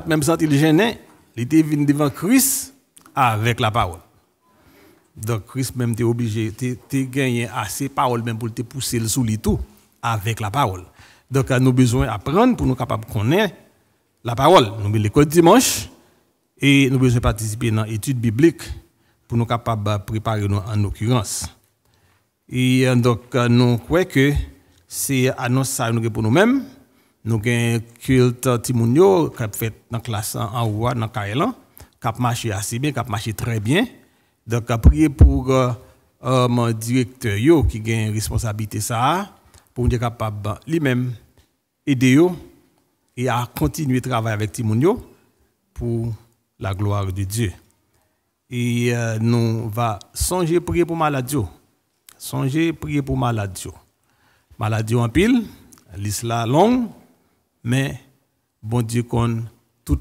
même senti le gêné, il était venu devant Christ avec la parole. Donc Christ même était obligé, de gagner assez de paroles même pour te pousser le sous lit tout avec la parole. Donc nous avons besoin d'apprendre pour nous capables de connaître la parole. Nous avons l'école dimanche et nous avons besoin de participer dans l'étude biblique pour nous capables de préparer nous en occurrence. Et donc nous croyons que c'est annonce ça nous pour nous-mêmes. Nous avons un culte Timounio qui a fait dans la classe en haut, dans Kaelan, qui a marché assez bien, qui a marché très bien. Donc, à prier pour mon directeur qui a une responsabilité ça, pour être capable lui-même aider et à continuer de travailler avec Timounio pour la gloire de Dieu. Et nous va songer prier pour maladie. Songer prier pour maladie. Maladie en pile, l'islam longue, mais bon Dieu qu'on tout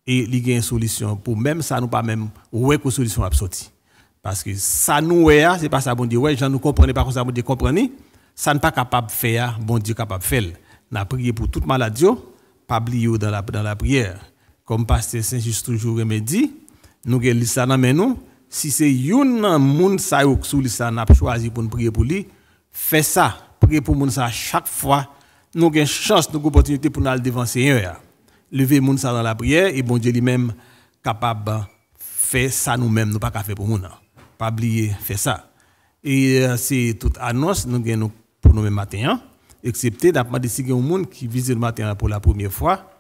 et il y a une solution pour même ça nous pas même ouais que solution a sorti parce que ça nous c'est pas ça bon Dieu ouais gens nous comprenez pas comme ça bon Dieu comprenez ça n'est pas capable de faire bon Dieu capable de faire n'a prier pour toute maladie pas oublier dans la prière comme pasteur Saint-Just toujours me dit nous que ça dans nous si c'est une monde ça sous ça n'a choisi pour prier pour lui fait ça prier pour monde ça chaque fois nous avons une chance nous opportunité pour nous aller devant Seigneur lever moun ça dans la prière et bon Dieu lui-même capable faire ça nous-mêmes nous pas qu'à faire pour moun pas oublier faire ça et c'est toute annonce nous gagnons pour nous-mêmes matin excepté d'après des gens monde qui visite le matin pour la première fois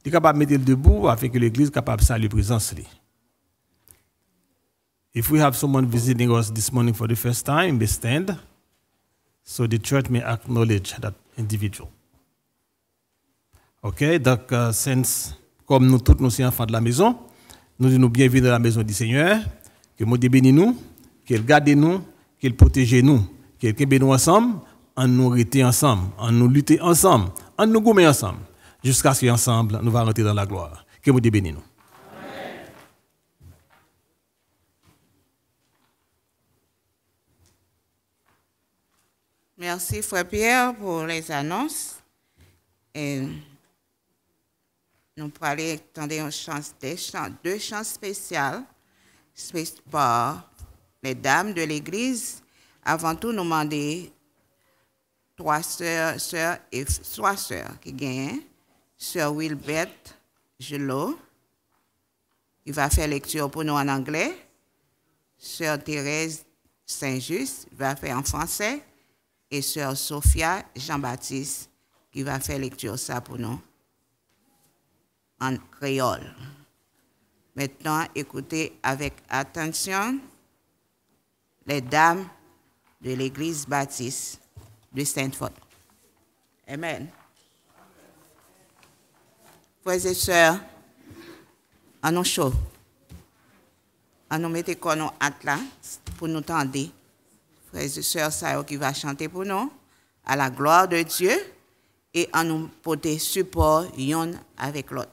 il est capable de mettre le debout afin que l'église capable de saluer présence li. If we have someone visiting us this morning for the first time, they stand so the church may acknowledge that individual. OK, donc comme nous tous nous sommes enfants de la maison, nous disons bienvenue dans la maison du Seigneur, que Dieu bénisse nous, qu'il garde nous, qu'il protège nous, qu'il bénisse nous ensemble, en nous rester ensemble, en nous lutter ensemble, en nous gommer ensemble, jusqu'à ce qu'ensemble nous allons rentrer dans la gloire. Que Dieu bénisse nous. Amen. Merci Frère Pierre pour les annonces. Et nous pourrons attendre deux chants spéciales par les dames de l'Église. Avant tout, nous demandons trois sœurs qui gagnent. Sœur Wilbert Gelot, qui va faire lecture pour nous en anglais. Sœur Thérèse Saint-Just, qui va faire en français. Et sœur Sophia Jean-Baptiste, qui va faire lecture ça pour nous en créole. Maintenant, écoutez avec attention les dames de l'Église baptiste de Saint-Fort. Amen. Frères et sœurs, en nous chaud, en nous mettez qu'on nous hâte là pour nous tendre. Frères et sœurs, ça qui va chanter pour nous à la gloire de Dieu et en nous porter support l'un avec l'autre.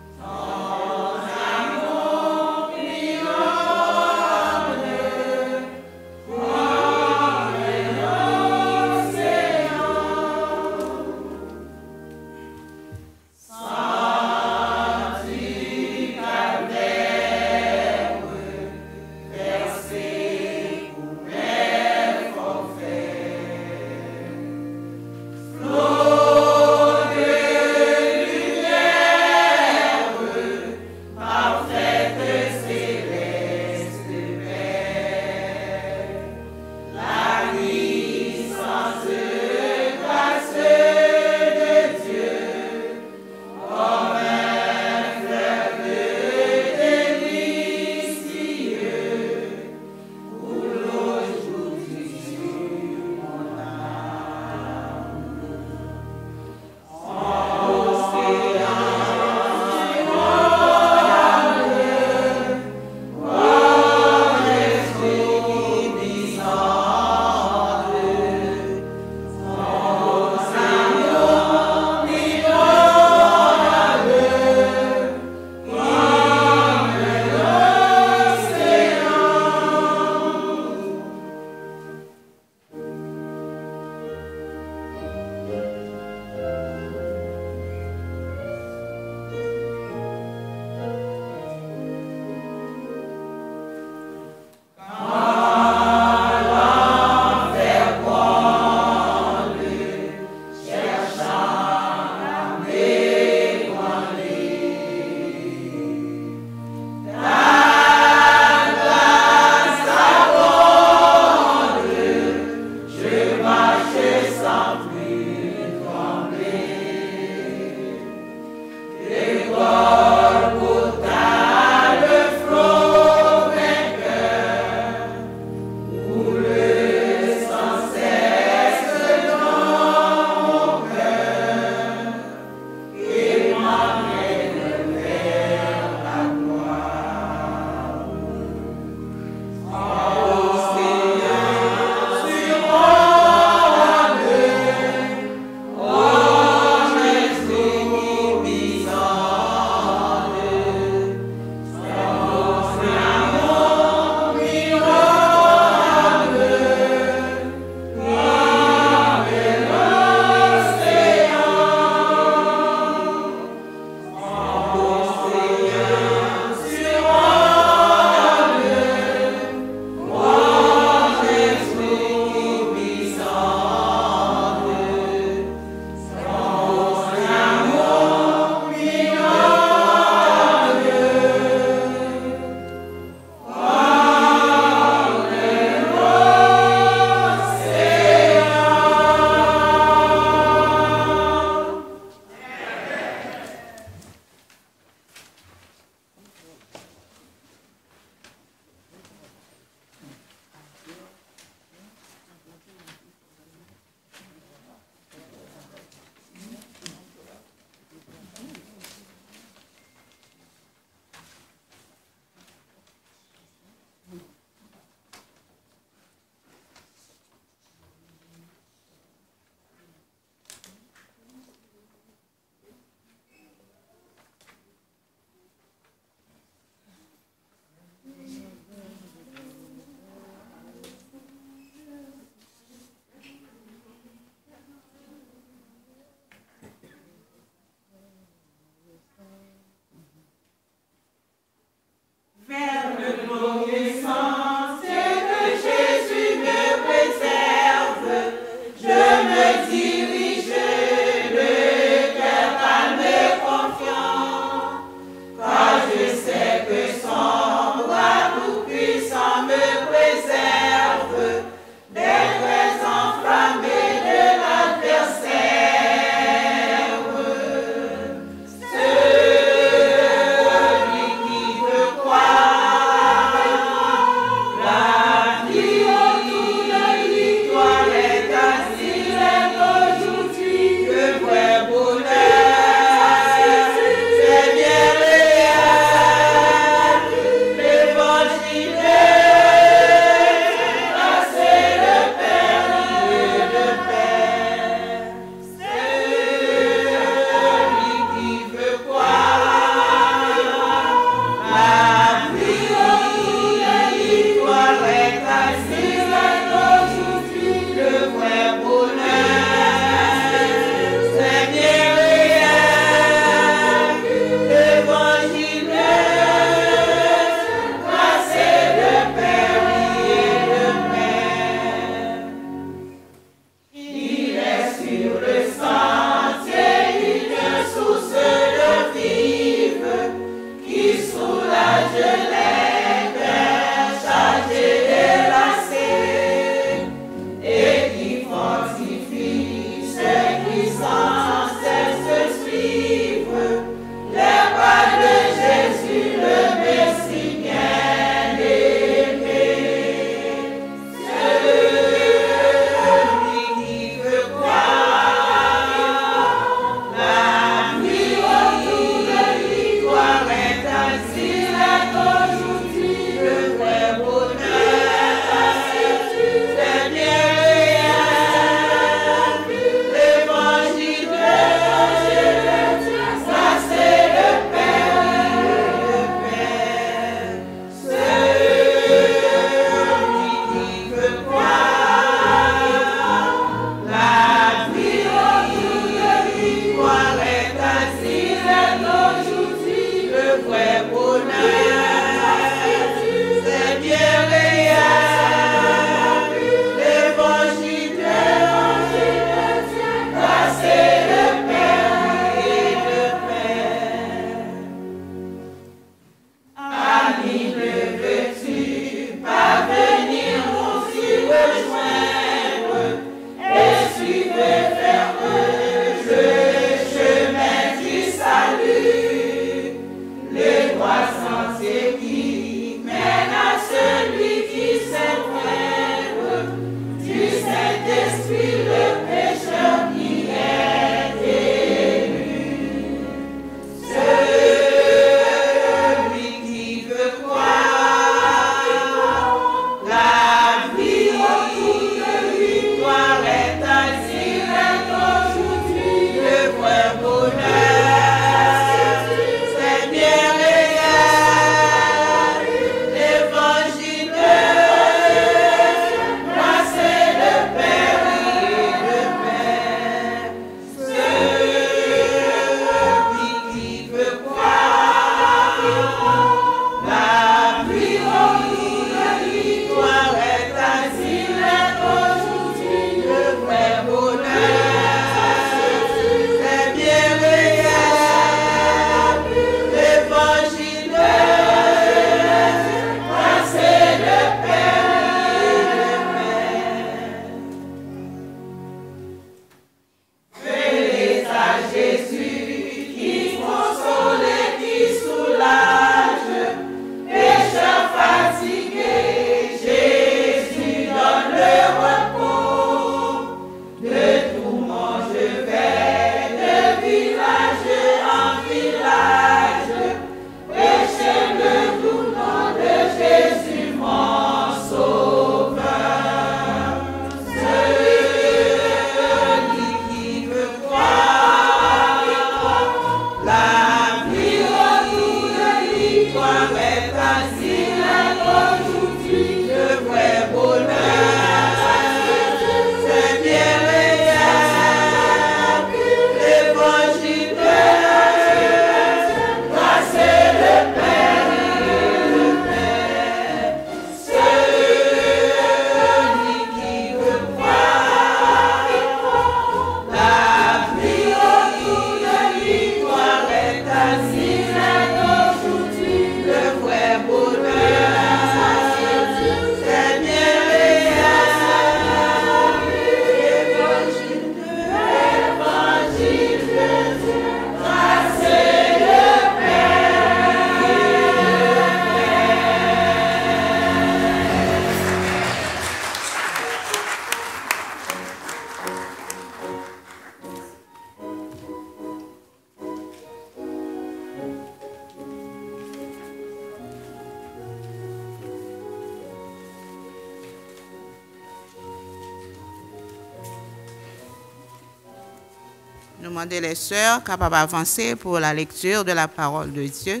Nous demandons les sœurs capables d'avancer pour la lecture de la parole de Dieu.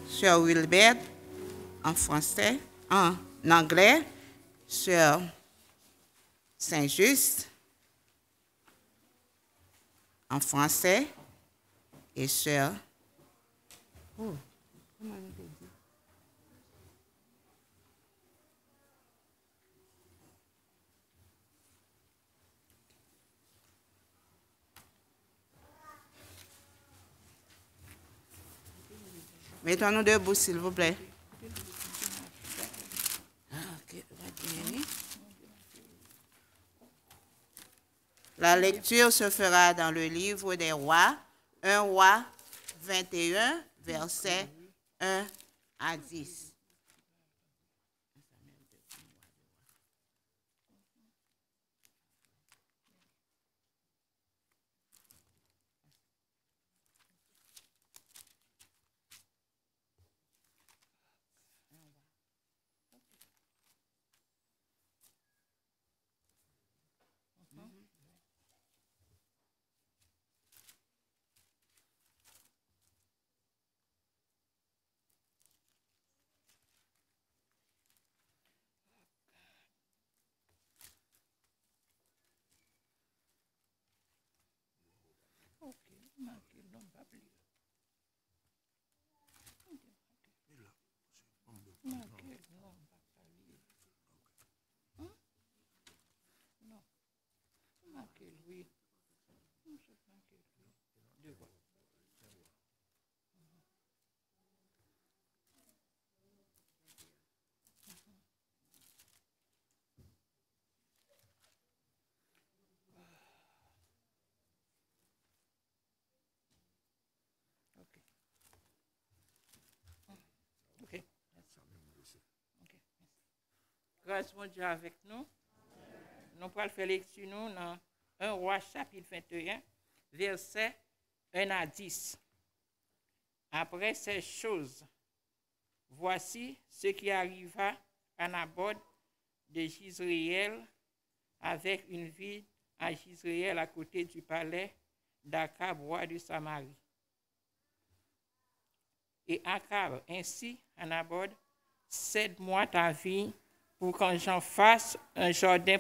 Sœur Wilbert en français, en anglais, Sœur Saint-Just en français et Sœur. Oh, comment on dit? Mettons-nous debout, s'il vous plaît. La lecture se fera dans le livre des rois, 1 roi 21, versets 1 à 10. Grâce mon Dieu avec nous. Nous pourrons faire lecture nous dans 1 roi chapitre 21, versets 1 à 10. Après ces choses, voici ce qui arriva à Naboth de Jizréel avec une ville à Jizréel à côté du palais d'Akab, roi de Samarie. Et Akab ainsi à Naboth, cède-moi ta vie pour quand j'en fasse un jardin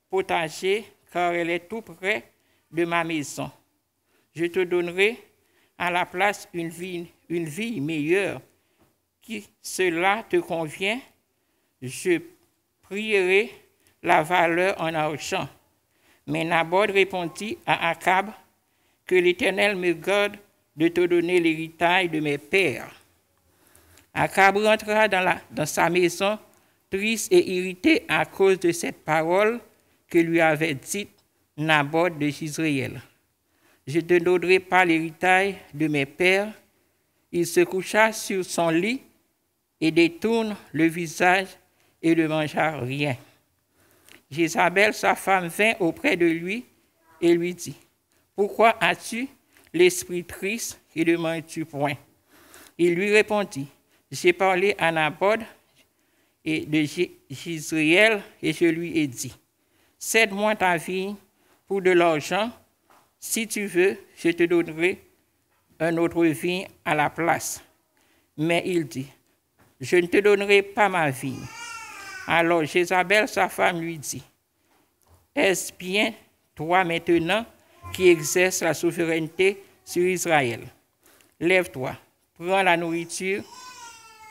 potager, car elle est tout près de ma maison. Je te donnerai à la place une vie meilleure, qui cela te convient. Je prierai la valeur en argent. Mais Naboth répondit à Akab, que l'Éternel me garde de te donner l'héritage de mes pères. Akab rentra dans sa maison, triste et irrité à cause de cette parole que lui avait dite Naboth de Jizréel. Je ne te donnerai pas l'héritage de mes pères. Il se coucha sur son lit et détourne le visage et ne mangea rien. Jézabel, sa femme, vint auprès de lui et lui dit, « Pourquoi as-tu l'esprit triste et ne manges-tu point ?» Il lui répondit, « J'ai parlé à Naboth et de Jizréel, et je lui ai dit, cède-moi ta vie pour de l'argent, si tu veux, je te donnerai un autre vigne à la place. Mais il dit, je ne te donnerai pas ma vigne. Alors Jézabel, sa femme, lui dit, est-ce bien toi maintenant qui exerces la souveraineté sur Israël? Lève-toi, prends la nourriture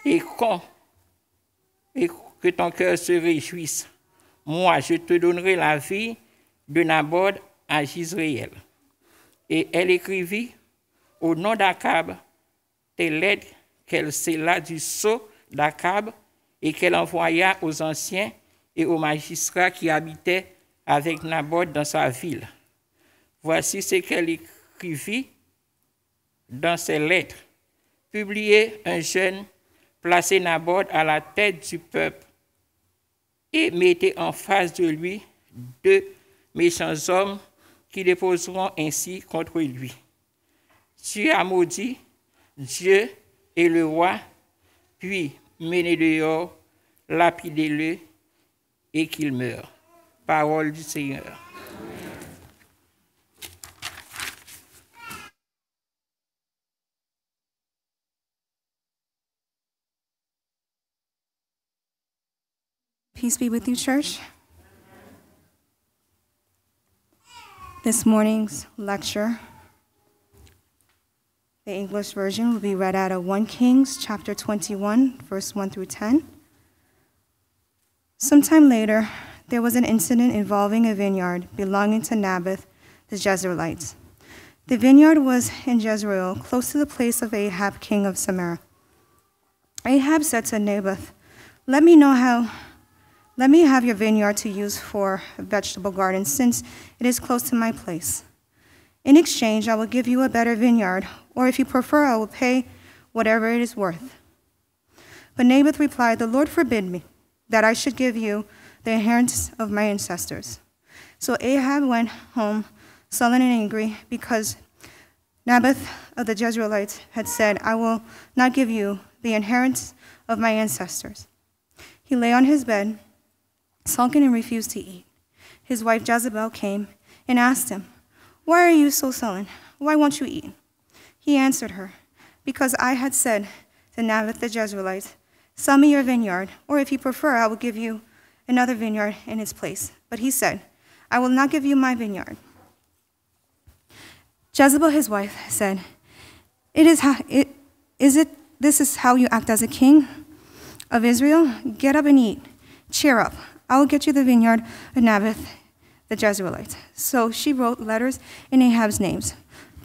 et que ton cœur se réjouisse. Moi, je te donnerai la vie de Naboth à Jizréel. Et elle écrivit au nom d'Akab des lettres qu'elle scella du sceau d'Akab et qu'elle envoya aux anciens et aux magistrats qui habitaient avec Naboth dans sa ville. Voici ce qu'elle écrivit dans ses lettres. Publiez un jeûne, placez Naboth à la tête du peuple et mettez en face de lui 2 méchants hommes qui déposeront ainsi contre lui. Tu as maudit Dieu et le roi, puis menez dehors, lapidez-le et qu'il meure. Parole du Seigneur. Peace be with you, church. This morning's lecture, the English version, will be read out of 1 Kings chapter 21, verse 1 through 10. Sometime later, there was an incident involving a vineyard belonging to Naboth the Jezreelite. The vineyard was in Jezreel, close to the place of Ahab, king of Samaria. Ahab said to Naboth, Let me have your vineyard to use for a vegetable garden, since it is close to my place. In exchange, I will give you a better vineyard, or if you prefer, I will pay whatever it is worth. But Naboth replied, The Lord forbid me that I should give you the inheritance of my ancestors. So Ahab went home sullen and angry because Naboth of the Jezreelites had said, I will not give you the inheritance of my ancestors. He lay on his bed, sulking, and refused to eat. His wife Jezebel came and asked him, Why are you so sullen? Why won't you eat? He answered her, Because I had said to Naboth the Jezreelite, Sell me your vineyard, or if you prefer, I will give you another vineyard in its place. But he said, I will not give you my vineyard. Jezebel, his wife, said, This is how you act as a king of Israel? Get up and eat. Cheer up. I will get you the vineyard of Naboth the Jezreelite. So she wrote letters in Ahab's names,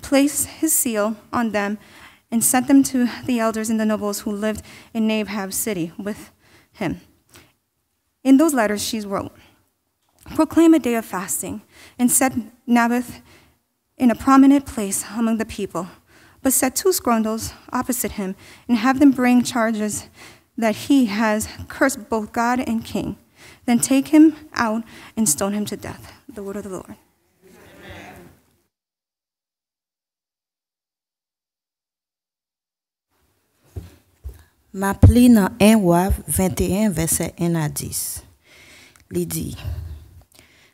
placed his seal on them, and sent them to the elders and the nobles who lived in Naboth's city with him. In those letters she wrote, Proclaim a day of fasting, and set Naboth in a prominent place among the people, but set 2 scoundrels opposite him, and have them bring charges that he has cursed both God and king. Then take him out and stone him to death. The word of the Lord. M'appli dans 1 Roi 21, verset 1 à 10. Li dit,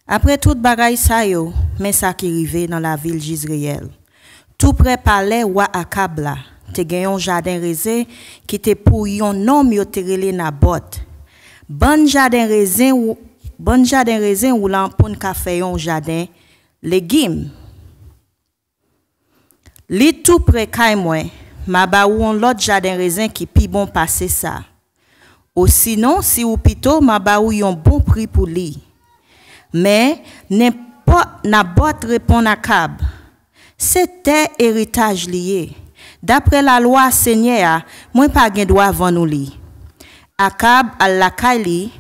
Après tout bagay sa yo, men sa ki rive dans la ville Jizreel. Tout près palais roi Akab la, te gen yon jardin raisin qui te pou yon nom yo te rele Nabot. Bon jardin raisin ou lan pou ka fe yon jardin légumes. Li tout près kay mwen, ma ba ou on l'autre jardin raisin qui pi bon passer ça. Ou sinon, si ou pito, ma ba ou yon bon prix pour li. Mais Nabot répond à Akab, c'était héritage lié. D'après la loi Seigneur, moi pas gen droit vendre li. Akab al la kay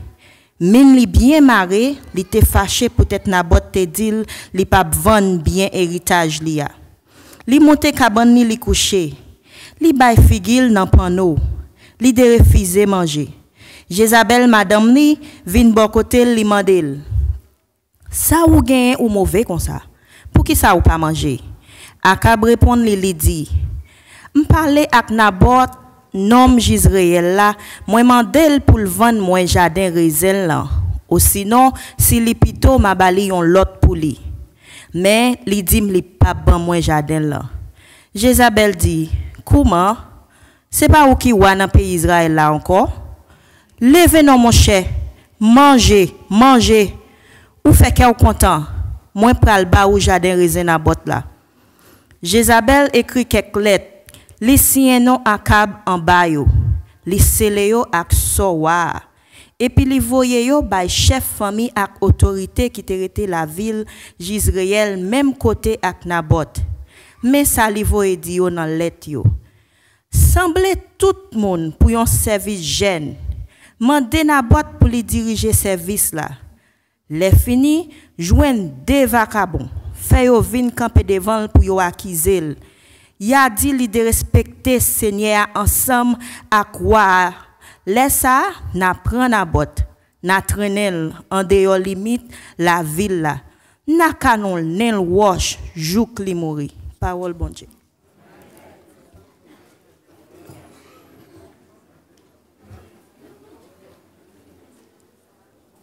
min li bien maré, li te fâché peut-être Nabot te dit li pas vendre bien héritage li a. Li monte kaban ni li couché. Li bay figil nan panneau. Li de refuser manger. Jezabel madame ni vin bon côté li mandel. Ça ou gen ou mauvais comme ça. Pour qui ça ou pas manger? Akab répond li dit. M'parle ak Nabot nom Jizreel la, moi mandel pour le vendre moi jardin raisin là. Ou sinon si li pito ma bali yon lot pour li. Mais li dit li pas ban moi jardin là. Jezabel dit, comment? C'est pas ou qui wa dans pays Israël là encore? Levez non mon cher, mangez. Ou fait qu'elle content. Moi pral ba ou jardin raisin Nabot là. Jezabel écrit quelques lettres. Li siyen non Akab en bayo. Li sele yo ak sowa. Et puis li voye yo bay chef famille ak autorité qui te rete la ville Jizreel même côté ak Nabot. Mais ça li voye di yo nan let yo. Semble tout monde pour yon service jeune. Mande Nabot pour li diriger service là. Les fini joine deux vagabonds. Fait yo vin camper devant pour yo acquiser. Ya dit li de respecter Seigneur ensemble à quoi. Laissa na prend Nabot. Na trenel en dehors limite la ville là. Na kanon nel wash jouk li mouri. Parole bon Dieu.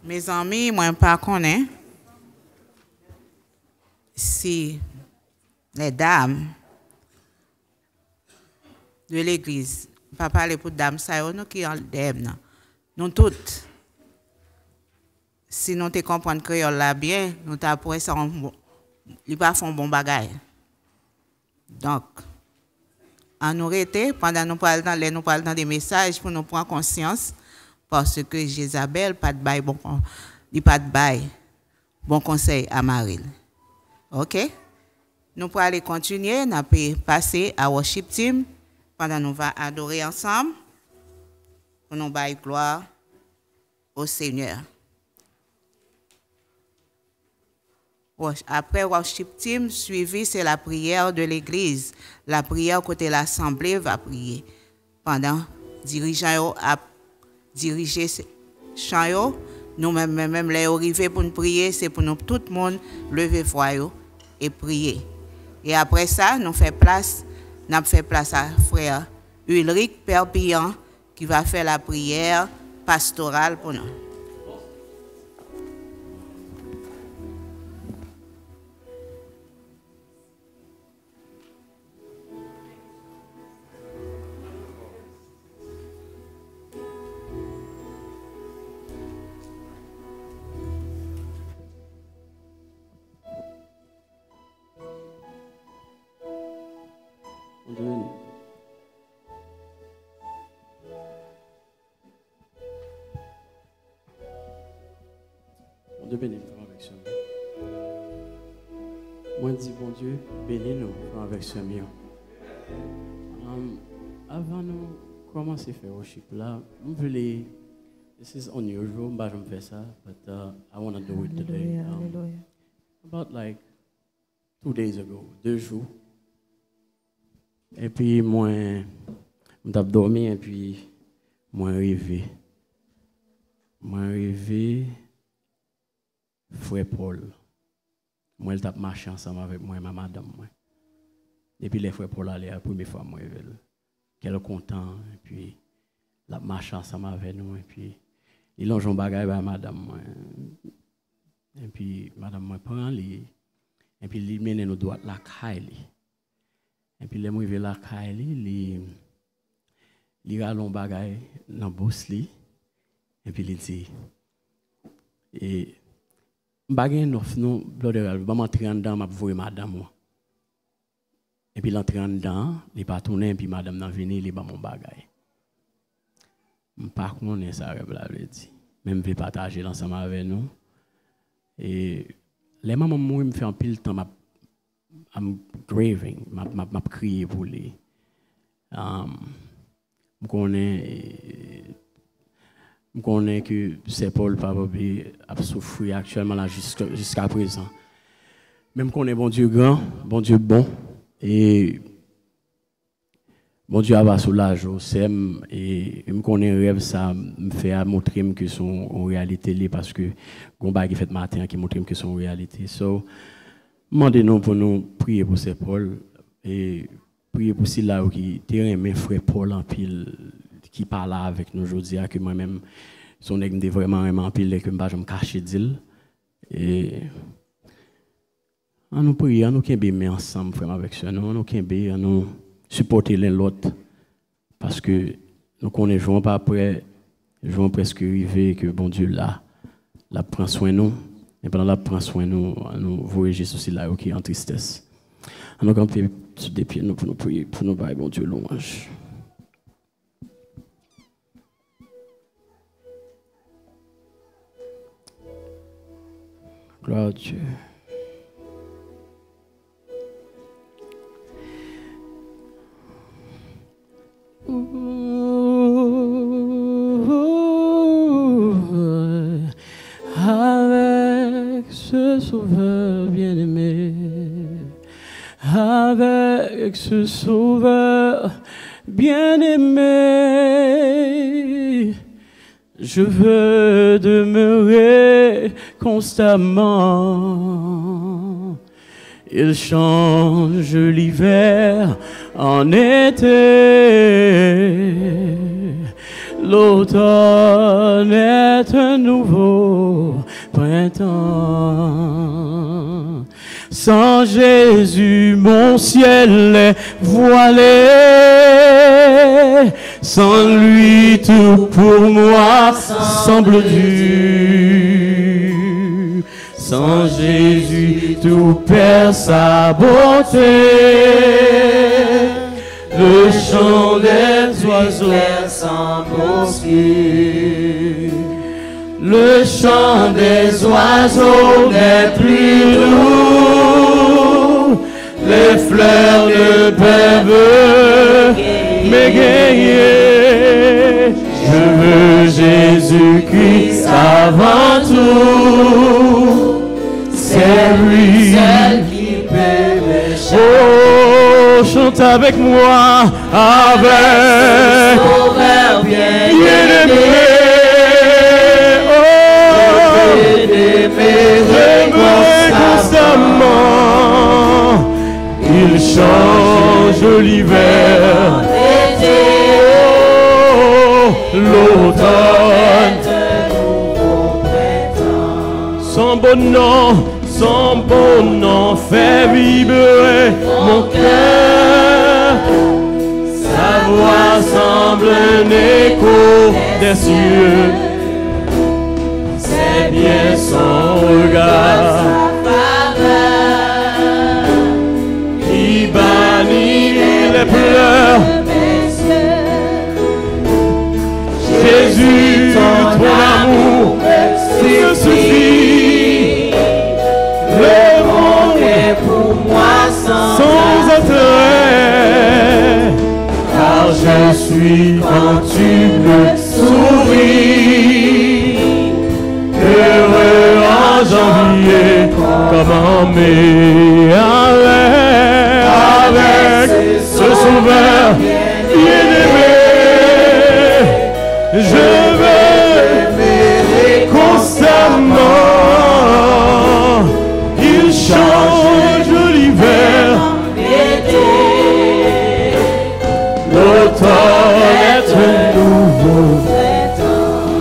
Mes amis, moi pas connais si les dames de l'église, pas parler pour dames, ça nous qui en dem, nous toutes, si nous te comprenons créole là bien, nous t'apprendre ça, ils pas font bon bagage. Donc, en nous arrêter pendant nous parlons dans des messages pour nous prendre conscience, parce que Jézabel pas de bail bon conseil à Marie. OK? Nous pourrons aller continuer, nous allons passer à worship team pendant nous va adorer ensemble pour nous bailler gloire au Seigneur. Après worship team, suivi c'est la prière de l'église. La prière côté l'assemblée va prier. Pendant dirigeant a dirigé chant, nous même les arrivés pour nous prier, c'est pour nous tout le monde lever voix et prier. Et après ça, nous fait place à frère Ulrich Perpignan qui va faire la prière pastorale pour nous. De bénir avec ce moi dis bon Dieu, bénis-nous avec ce mieux. Avant nous commencer à faire worship là, je voulais, this is unusual, but je fais ça, but I want to do it today. About like 2 days ago, 2 jours. Et puis moi, je t'ai dormi et puis moi rêvé. Frère Paul, moi il t'a marché ensemble avec moi et ma madame. Et puis les frères Paul allaient la première fois moi qu'elle content et puis la marche ensemble avec nous et puis ils ont joué bagaille avec madame. Et puis madame moi prend lui et puis il mène nous droit la Kylie. Et puis les moi la Kylie, il ralon bagaille dans boss li et puis il dit et bagay neuf non blodéral va m'entrer dedans m'a voir madame et puis l'entrer dedans il pas tourner puis madame n'a venir il ba mon bagay par contre ça rêve la veut dire même veut partager l'ensemble avec nous et les maman moi me fait un pile temps I'm graving m'a crier pour lui je connais que c'est Paul Papa a souffert actuellement là jusqu'à présent. Même qu'on est bon Dieu grand, bon Dieu bon, et bon Dieu a soulagé et je connais rêve ça me fait montrer que son en réalité parce que combat qui fait matin qui montre que son réalité. So demandez-nous pour nous prier pour ces Paul et prier pour ceux là qui terrain mes frères Paul en pile qui parle avec nous aujourd'hui que moi-même son est vraiment pile et que je me cache d'il et on nous prie on nous kembe ensemble frère avec ça nous kembe nous supporter l'un l'autre parce que nous connaissons pas après jouons presque arrivé que bon Dieu là prend soin nous et pendant la prend soin nous voyons Jésus aussi là qui est en tristesse on nous camper sur des pieds nous pour nous prier pour nous bailler bon Dieu louange. Gloire à Dieu. Avec ce sauveur bien-aimé, avec ce sauveur bien-aimé, je veux demeurer constamment. Il change l'hiver en été. L'automne est un nouveau printemps. Sans Jésus, mon ciel est voilé. Sans lui, tout pour moi semble dur. Sans Jésus, tout perd sa beauté. Le chant des oiseaux semble obscur. Le chant des oiseaux n'est plus doux. Les fleurs ne peuvent m'égayer. Je veux Jésus-Christ avant tout. C'est lui qui peut me changer. Oh, chante avec moi, avec Sauveur bien-aimé. Constamment, il change l'hiver, l'automne, son bon nom fait vibrer mon cœur. Sa voix semble un écho des cieux. C'est bien son regard qui bannit les pleurs. Jésus, ton amour me suffit. Le monde est pour moi sans attrait, car je suis quand tu me souris. Heureux en janvier comme en mai, avec ce sauveur bien-aimé. Je veux l'aimer constamment. Il change l'hiver, l'automne est un nouveau printemps.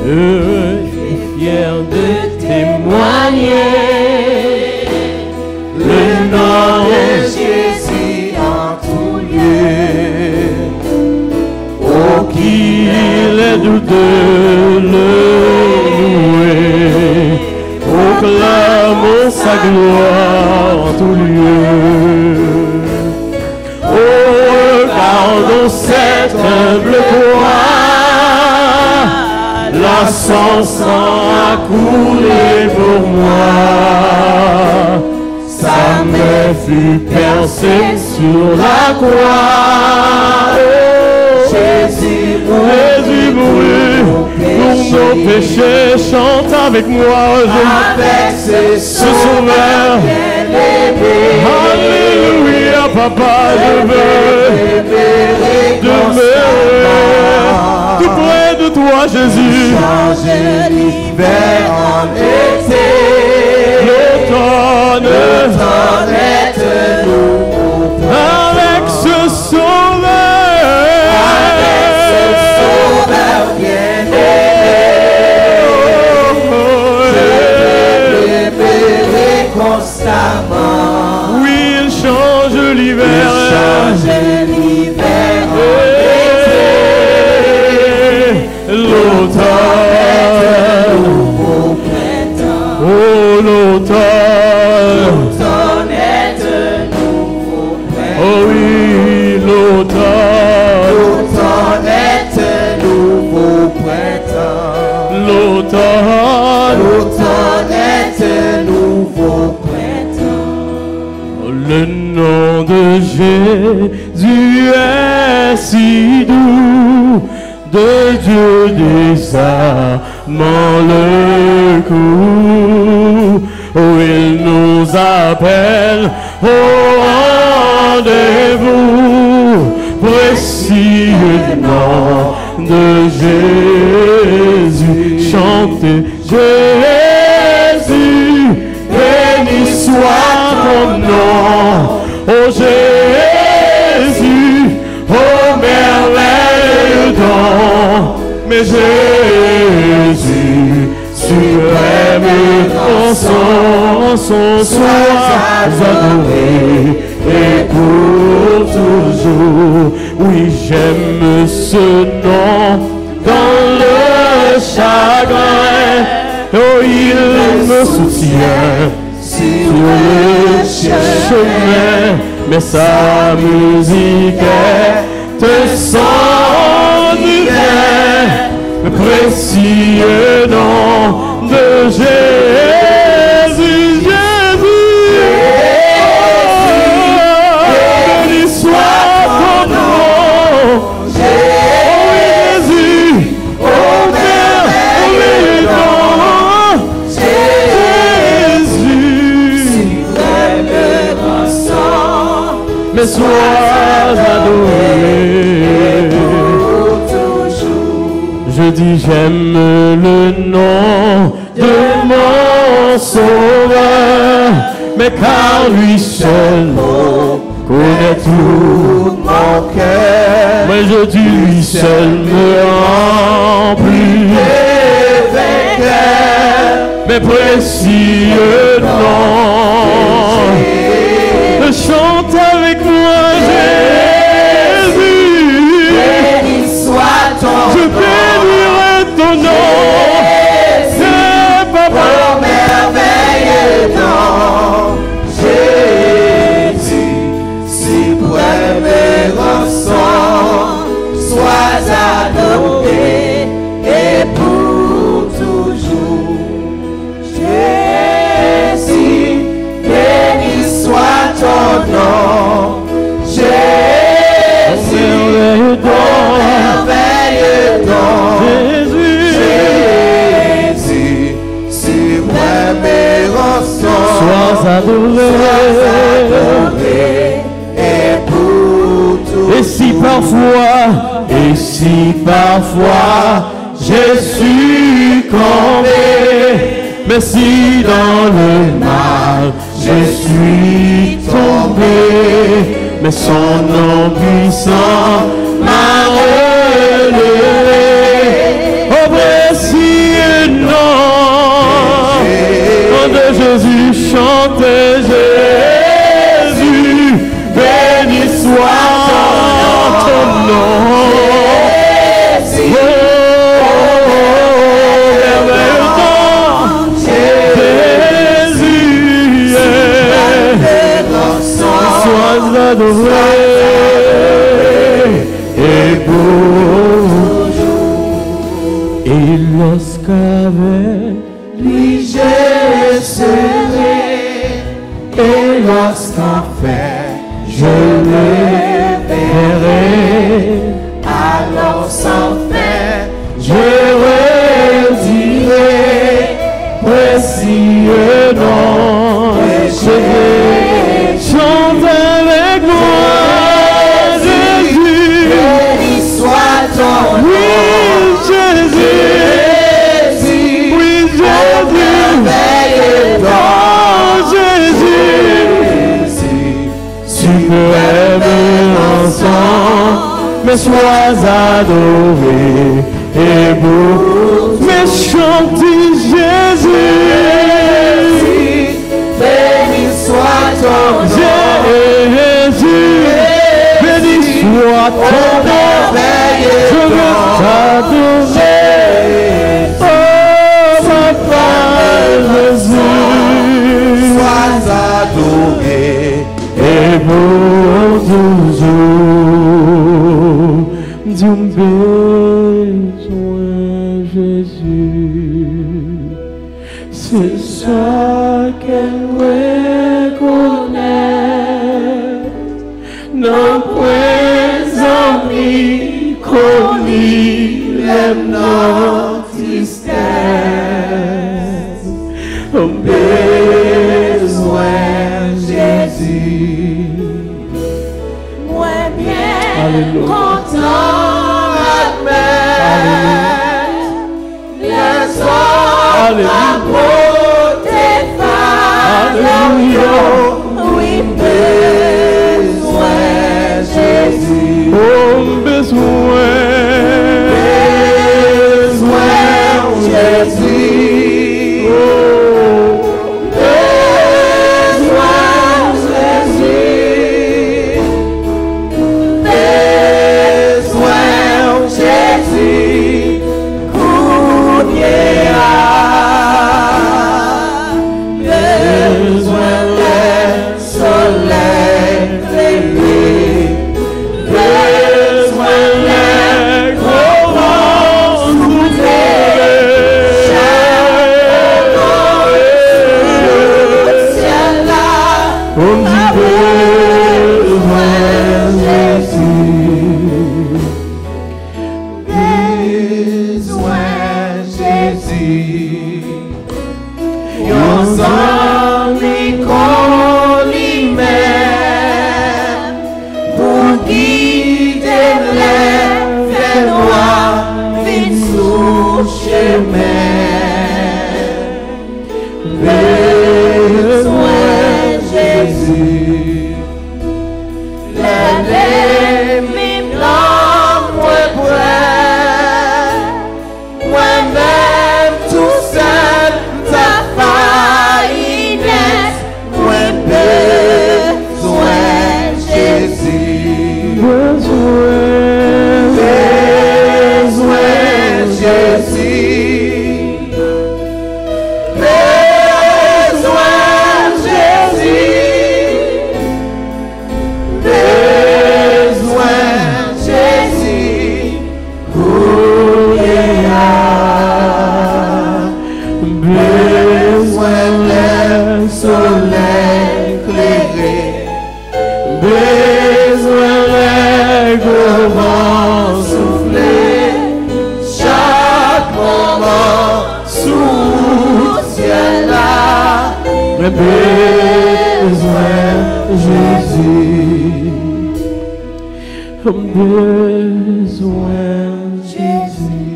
Je suis fier de témoigner le nom de Jésus en tout lieu. Oh, qu'il est doux de le louer. Proclamons sa gloire en tout lieu. Oh, regardons cette humble croix. Là, son sang a coulé pour moi. Sa main fut percée sur la croix. Jésus mourut pour nos péchés. Chante avec moi avec ce sauveur. Alléluia, papa, je veux demeurer tout près de toi, Jésus. Changer l'hiver en été. L'automne est nouveau avec ce sauveur bien-aimé. Je veux l'aimer constamment. Oui, il change l'hiver. L'automne, oh l'automne est un nouveau printemps. Oh oui, l'automne est un nouveau printemps. L'automne est un nouveau printemps. Le nom de Jésus est si doux. De Dieu décemment le coup. Oh, il nous appelle au rendez-vous. Précieux nom de Jésus. Chantez Jésus, béni soit ton nom. Oh Jésus, oh merveilleux don. Mais Jésus, suprême et constant. rançon, sois adoré et pour toujours. Oui, j'aime ce nom dans le chagrin. Oh, il me soutient sur le chemin, mais sa musique est un son divin, précieux nom de Jésus, béni soit ton nom, Jésus, ô merveilleux nom, Jésus, mais sois adoré. Je dis j'aime le nom de mon Sauveur, mais car lui seul connaît tout mon cœur. Mais je dis lui seul me remplit de vainqueur, mais précieux nom. Chante avec moi Jésus, béni soit ton je bénirai ton nom, c'est papa, merveilleux nom, Jésus, suprême rançon, sois adoré et pour toujours, Jésus, béni soit ton nom, Jésus, merveilleux nom, Jésus, suprême rançon, sois adoré et pour tout. Et si parfois j'ai succombé, mais si dans le mal je suis tombé, mais son nom puissant m'a relevé. Oh précieux nom de Jésus, chantez Jésus, béni soit ton nom. Adoré et pour toujours. Et lorsqu'avec lui je serai, et lorsqu'enfin je le verrai, alors sans fin je redirai précieux nom de Jésus. Chante avec moi, Jésus, béni soit ton nom, oui, Jésus, oui, Jésus, merveilleux nom, Jésus, suprême rançon, mais sois adoré et beau, mais chante Jésus, béni soit ton nom. Jésus, béni soit ton nom, je veux t'adorer, oh papa Jésus, sois adoré et pour toujours. Dieu besoin Jésus, c'est ça qu'elle reconnaît. Non point amis connu l'aime notre tristesse. Oh besoin Jésus, moi bien content admettre les autres à beauté femme. Oui besoin Jésus, oh besoin Jésus, oh besoin moment souffler, chaque moment sous ciel là, j'ai besoin Jésus, j'ai besoin Jésus,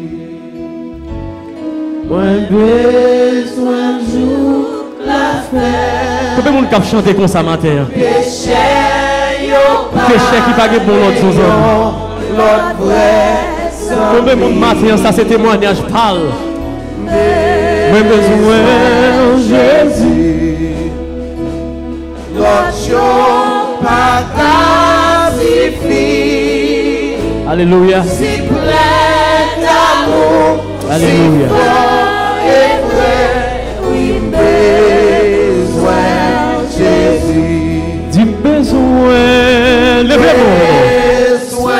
j'ai besoin jour la fête. Combien de monde qui chanter comme ça matin? Péché qui pas bon l'autre chose. Combien de monde matin ça c'est témoignage parle. J'ai besoin Jésus. L'autre pas pacifié. Alléluia. Si plein d'amour. Alléluia. Et vrai, oui, besoin Jésus. Dis besoin. Levez-moi.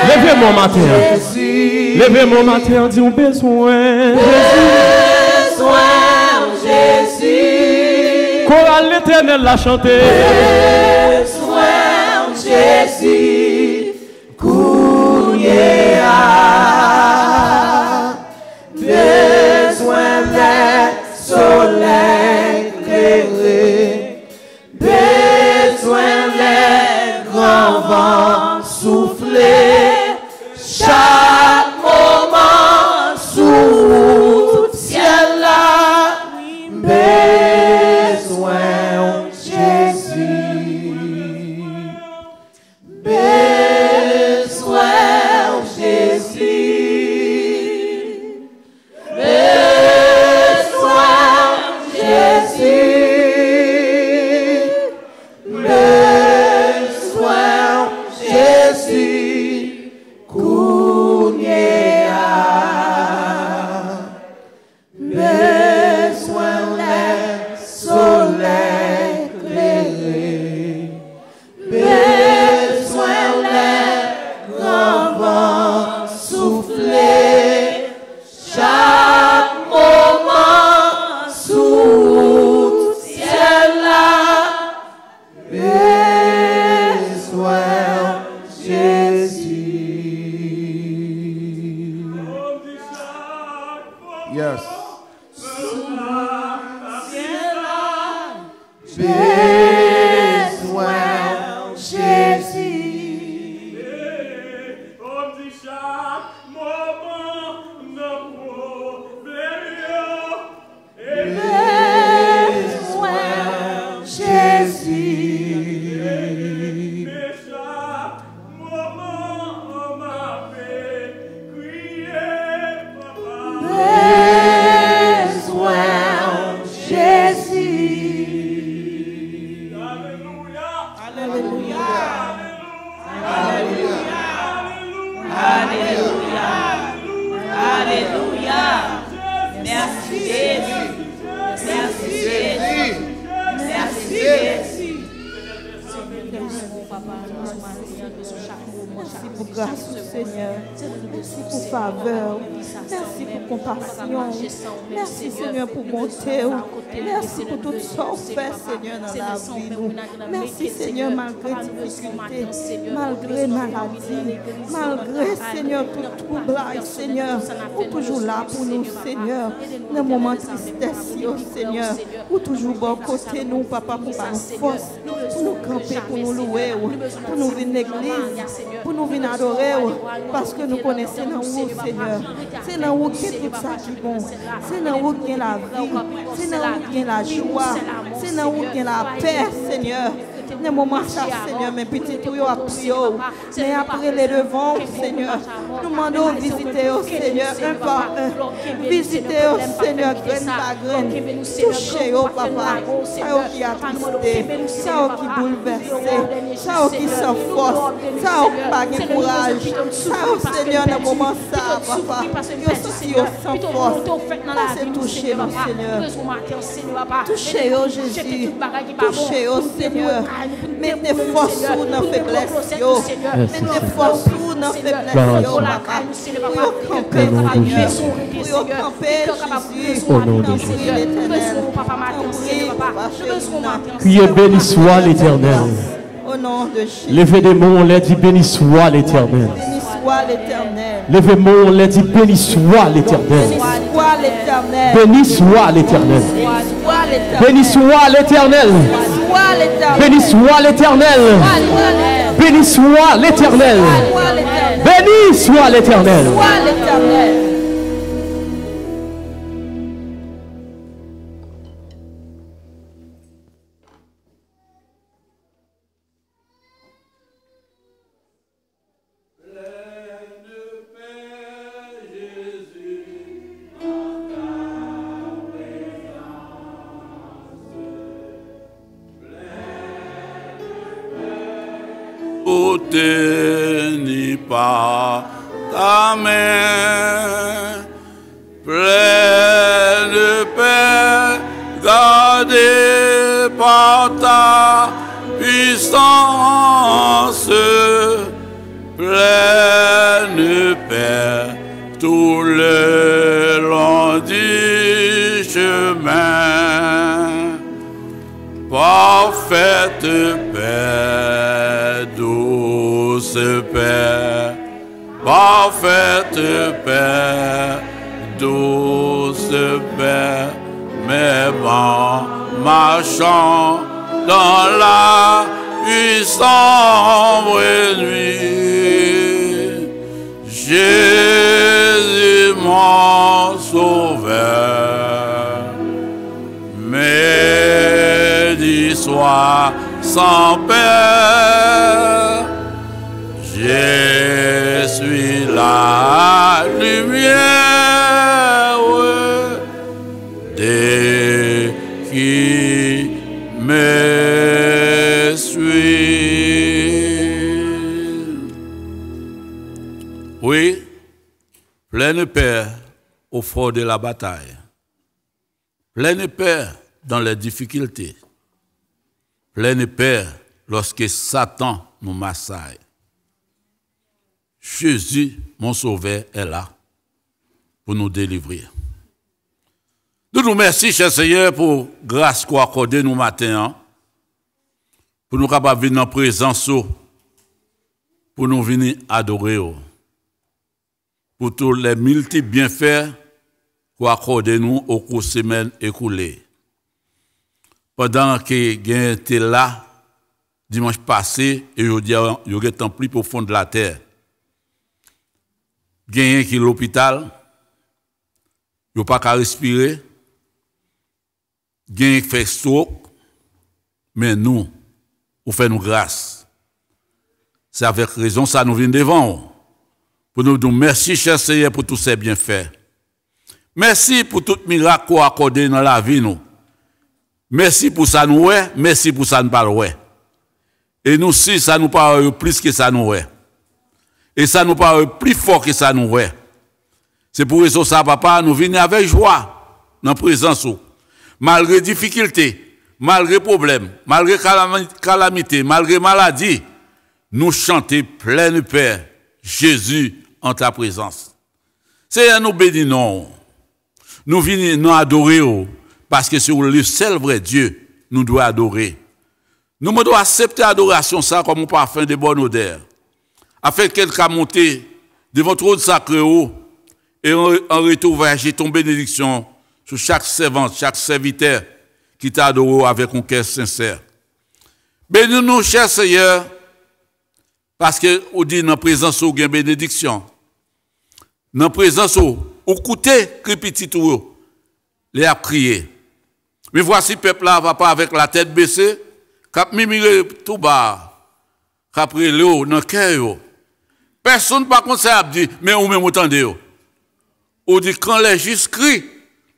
Levez-moi matin. Levez-moi matin. Dis besoin. Besoin Jésus. Chorale l'Éternel l'a chanté. Besoin Jésus. Kounyea. Besoin d'un soleil éclairé. Besoin d'un grand vent souffler. Chaque moment sous ciel là. Besoin Jésus. Besoin Jésus. Besoin Jésus. Besoin Jésus. Kounyea. Besoin d'un soleil éclairé. Besoin d'un grand vent souffler. Chaque moment sous ciel là. Besoin Jésus. Yes. Besoin Jésus. Besoin Jésus. Besoin Jésus. Alléluia. Alléluia. Alléluia. Alléluia. Merci Jésus. Merci Jésus. Merci Jésus. Merci pour grâce, Seigneur. Merci pour faveur. Merci pour compassion. Merci, Seigneur, pour bonté. Merci pour tout ce qu'on fait, Seigneur, dans la vie. Merci, Seigneur, malgré difficultés, malgré maladie, malgré, Seigneur, tout trouble, Seigneur. Vous toujours là pour nous, Seigneur. Dans le moment de tristesse, Seigneur. Vous toujours bon côté nous, Papa, pour nous force, pour nous camper, pour nous louer, pour nous venir à l'église, pour nous venir adorer, parce que nous connaissons dans vous, Seigneur. C'est dans vous qu'il y a tout ça qui est bon. C'est dans vous qu'il y a la vie. C'est dans vous qu'il y a la joie. C'est dans vous qu'il y a la paix, Seigneur. Dans le moment ça, Seigneur, mes petits tuyaux à prier. Mais après les devants, Seigneur, nous demandons de visiter, Seigneur, un par un. Visiter, Seigneur, graine par graine. Toucher, Papa. Ça qui a attristé. Ça qui bouleversé. Ça qui sans force. Ça qui n'a pas de courage. Ça, Seigneur, dans le moment ça, Papa. Yo aussi, sans force. C'est toucher, mon Seigneur. Toucher, Jésus. Toucher, Seigneur. Mettez force sur nos faiblesses. Mettez force sur nos faiblesses. Papa. Pour camper, Seigneur. Pour camper, Jésus. Au nom de Jésus. Criez béni soit l'Éternel. Au nom de Jésus. Levez des mains, on les dit béni soit l'Éternel. Béni soit l'Éternel. Levez-moi, on l'a dit, béni soit l'Éternel. Béni soit l'Éternel. Béni soit l'Éternel. Béni soit l'Éternel. Béni soit l'Éternel. Béni soit l'Éternel. Béni soit l'Éternel. Soutenir par ta main, pleine de paix, gardée par ta puissance, pleine de paix tout le long du chemin, parfaite paix, douce paix, parfaite paix, douce paix, mais bon, marchant dans la sombre nuit, Jésus mon sauveur, médit soit sans peur, je suis la lumière de qui me suit. Oui, pleine paix au fond de la bataille, pleine paix dans les difficultés, pleine paix lorsque Satan nous massaille. Jésus, mon sauveur, est là pour nous délivrer. Nous nous remercions, cher Seigneur, pour grâce qu'on accorde nous matin, pour nous capables de venir en présence, pour nous venir adorer, pour tous les multiples bienfaits qu'on accorde nous au cours de la semaine écoulée. Pendant que vous était là, dimanche passé, et je dis, il y a un temps plus profond de la terre. Gagné qui l'hôpital, il n'y a pas qu'à respirer, gagné qui fait stroke, mais nous, on fait nous grâce. C'est avec raison ça nous vient devant. Pour nous dire merci, cher Seigneur, pour tous ces bienfaits. Merci pour tout miracle qu'on a accordé dans la vie, nous. Merci pour ça nous ouais, merci pour ça nous parle ouais. Et nous si ça nous parle plus que ça nous ouais. Et ça nous parle plus fort que ça nous ouais. C'est pour ça ça papa nous venons avec joie dans présence malgré difficulté, malgré problème, malgré calamité, malgré maladie, nous chanter pleine paix Jésus en ta présence. Seigneur nous bénissons. Nous venons nous adorer parce que c'est le seul vrai Dieu nous doit adorer. Nous devons accepter l'adoration ça comme un parfum de bonne odeur. Afin qu'elle puisse monter devant votre trône sacré et en retour va agir ton bénédiction sur chaque servante, chaque serviteur qui t'adore avec un cœur sincère. Bénis-nous, cher Seigneur, parce que on dit dans la présence où il y a une bénédiction. Dans la présence où écoutez petit tout les a crié. Mais voici peuple là va pas avec la tête baissée, cap mimire tout bas, cap le dans cœur. Personne par contre ça dit mais ou même entendez. On dit quand les justes crient,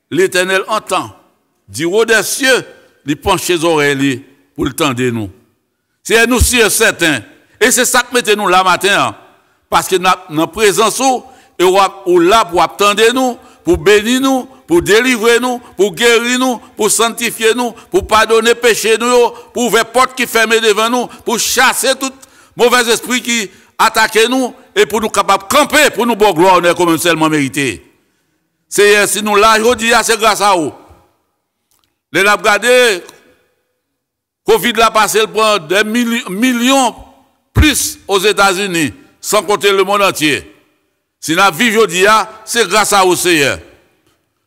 l'Éternel entend. Dit haut des cieux, il penche les oreilles pour le tendre nous. C'est nous si certain. Et c'est ça que mettez nous là matin parce que dans présence et ou là pour attendre nous, pour bénir nous, pour délivrer nous, pour guérir nous, pour sanctifier nous, pour pardonner péché nous, pour ouvrir porte qui ferme devant nous, pour chasser tout mauvais esprit qui attaque nous et pour nous capables de camper pour nous bonne gloire comme seulement mérité. C'est si nous là je dis c'est grâce à vous. Les n'a regardé Covid l'a passé prend des millions plus aux États-Unis sans compter le monde entier. Si nous vivons aujourd'hui, c'est grâce à au Seigneur.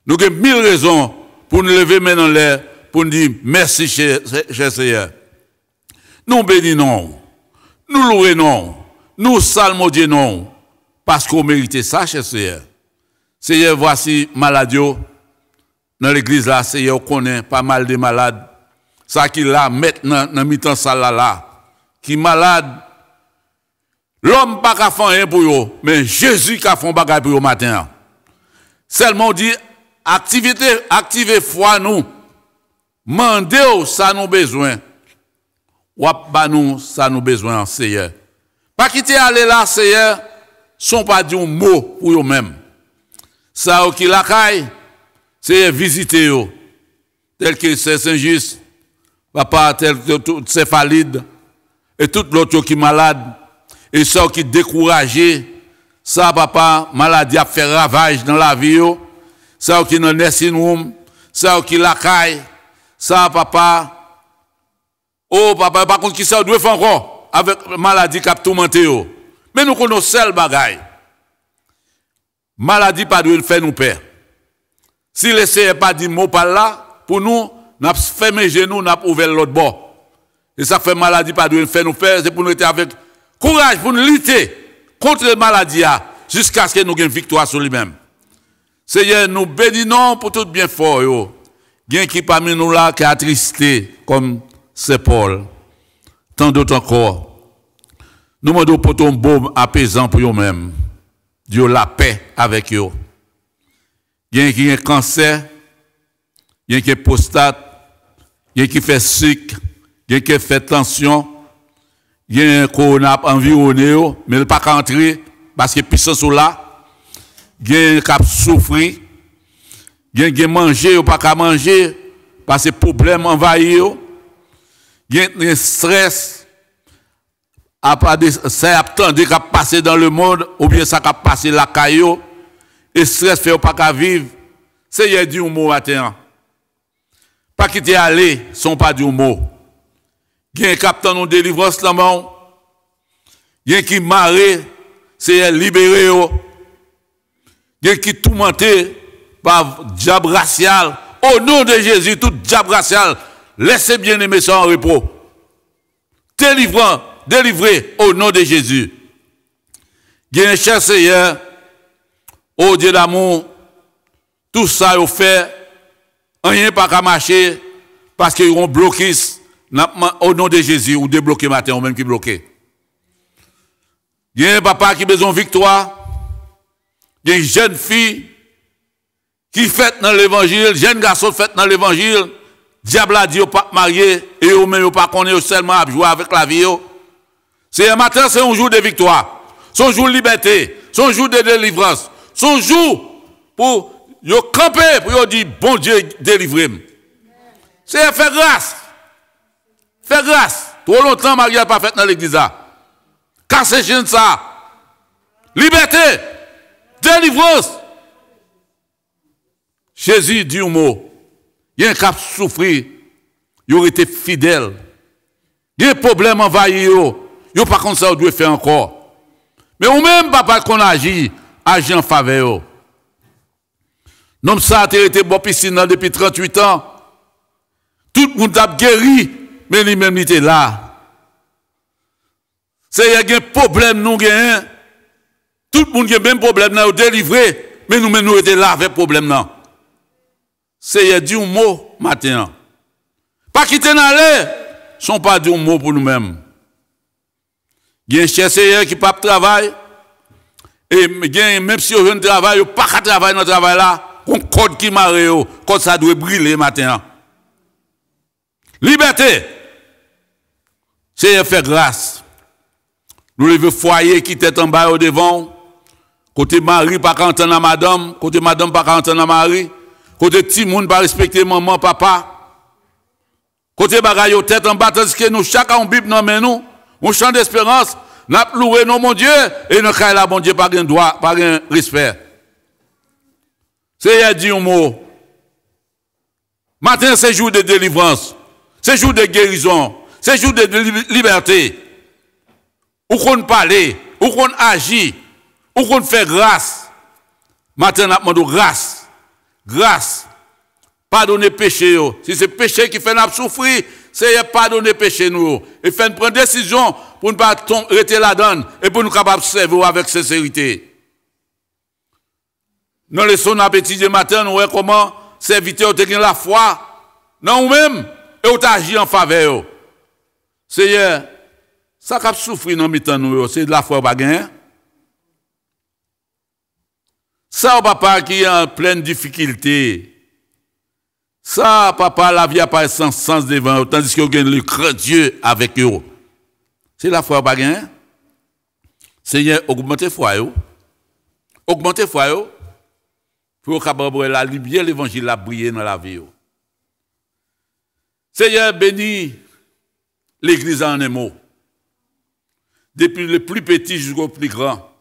Nous avons 1000 raisons pour nous lever maintenant en l'air, pour nous dire merci, cher Seigneur. Nous bénissons, nous louons, nous salmodions, parce qu'on mérite ça, cher Seigneur. Seigneur, voici maladie. Dans l'église là, Seigneur, connaît pas mal de malades. Ça qui là, maintenant, dans mi-temps, ça là, qui malade. L'homme pas qu'à faire rien pour eux, mais Jésus qui a fait un bagage pour eux matin. Seulement dit, activez foi nous. Mandez ça nous besoin. Ou pas nous ça nous besoin, Seigneur. Pas quitter aller là, Seigneur, sont pas dit un mot pour eux-mêmes. Ça qui la caille, c'est visiter eux. Tel que c'est Saint-Just, papa, tel que c'est Falide, et tout l'autre qui est malade. Et ça qui découragé, ça papa, maladie a fait ravage dans la vie, ça qui dans le nursing room, ça qui la caille, ça papa, oh papa, par contre qui ça doit faire encore avec maladie qui a tourmenté. Mais nous connaissons seul bagaille. Maladie pas doit faire nous peur. Si le Seigneur pas dit mot par là, pour nous, n'a fermé genoux, n'a ouvert l'autre bord. Et ça fait maladie pas doit faire nous peur, c'est pour nous être avec courage pour nous lutter contre la maladie jusqu'à ce que nous ayons une victoire sur lui-même. Seigneur, nous bénissons pour tout bien fort. Il y a qui parmi nous là qui est attristé, comme c'est Paul. Tant d'autres encore. Nous demandons pour ton baume apaisant pour eux-mêmes. Dieu la paix avec eux. Il y a qui a un cancer, il y a qui est prostate, il y a qui fait sucre, il y a qui fait tension. Il y a un corona environné, mais il ne peut pas entrer parce que puissance sont là. Il y a un cap souffrir. Il y a manger, ou pas qu'à manger parce que problème envahi. Il y a un stress. Ça attend qui passer dans le monde ou bien ça qui passer la caillou. Et stress fait pas qu'à vivre. C'est y a du mot matin. Pas quitter aller, sont pas du mot. Il y a un capitaine de délivrance là-bas. Il y a qui maré, c'est libéré. Il y a qui tourmenté par diable racial. Au nom de Jésus, tout diable racial, laissez bien aimer ça en repos. Délivré au nom de Jésus. Il y a un cher Seigneur, au Dieu d'amour, tout ça il fait, rien pas qu'à marcher parce qu'ils ont bloqué. Au nom de Jésus, ou débloqué matin, ou même qui bloqué. Il y a un papa qui a besoin de victoire. Il y a une jeune fille qui fait dans l'évangile, jeune garçon fait dans l'évangile. Diable a dit au pas marié et au même pas connaît seulement à jouer avec la vie. C'est un matin, c'est un jour de victoire. C'est un jour de liberté. C'est un jour de délivrance. C'est un jour pour yo camper, pour yo dire bon Dieu délivrez-moi. C'est faire grâce. Fais grâce. Trop longtemps, Marie n'a pas fait dans l'église. Cassez jeune ça. Liberté. Délivrance. Jésus dit un mot. Il y a un cap souffrir. Il aurait été fidèle. Il y a un problème envahi. Il n'y a pas comme ça, on doit faire encore. Mais ou même, papa, qu'on agit en faveur. Non, ça a été bon piscine depuis 38 ans. Tout le monde a guéri. Mais lui-même, il était là. C'est qu'il y a un problème, nous gagnons. Tout le monde a le même problème, nous délivré. Mais nous-mêmes, nous étions là avec le problème. C'est qu'il y a dit un mot matin. Pas quitter dans l'air, ne sont pas dit un mot pour nous-mêmes. Il y a un chercheur qui n'a pas de travail. Et même si on veut travail, il n'y a pas de travail dans le travail là. Un code qui marre, code ça doit brûler matin. Liberté. C'est faire grâce. Nous levons foyer qui était en bas au devant. Côté mari, pas entendre à madame. Côté madame, pas entendre à mari. Côté petit monde, pas respecter maman, papa. Côté bagaille tête en bas, tandis que nous, chacun en Bible, non, mais nous, on chante d'espérance. Nous loué non, mon Dieu. Et nous, quand là, mon Dieu, pas un droit, pas un respect. C'est dit un mot. Matin, c'est jour de délivrance. C'est jour de guérison. C'est jour de liberté. Ou qu'on parle, ou qu'on agit, ou qu'on fait grâce. Maintenant, on demande grâce. Grâce. Pardonner péché. Si c'est péché qui fait nous souffrir, c'est pardonner péché nous. Et faire prendre décision pour ne pas rester là-dedans et pour nous capables de servir avec sincérité. Dans les sons appétit du matin, nous voyons comment serviteur te gagne la foi. Non, ou même, et ou t'agis en faveur. Seigneur, ça qui a souffert dans le nous, c'est de la foi pas gagner. Ça, papa qui est en pleine difficulté. Ça, papa, la vie a pas sans sens devant eux, tandis qu'ils gagnent le grand Dieu avec eux. C'est la foi pas gagner. Seigneur, augmentez foi. Augmentez foi. Pour que la lumière, l'évangile a brillé dans la vie. Seigneur, bénis l'église en un mot. Depuis le plus petit jusqu'au plus grand.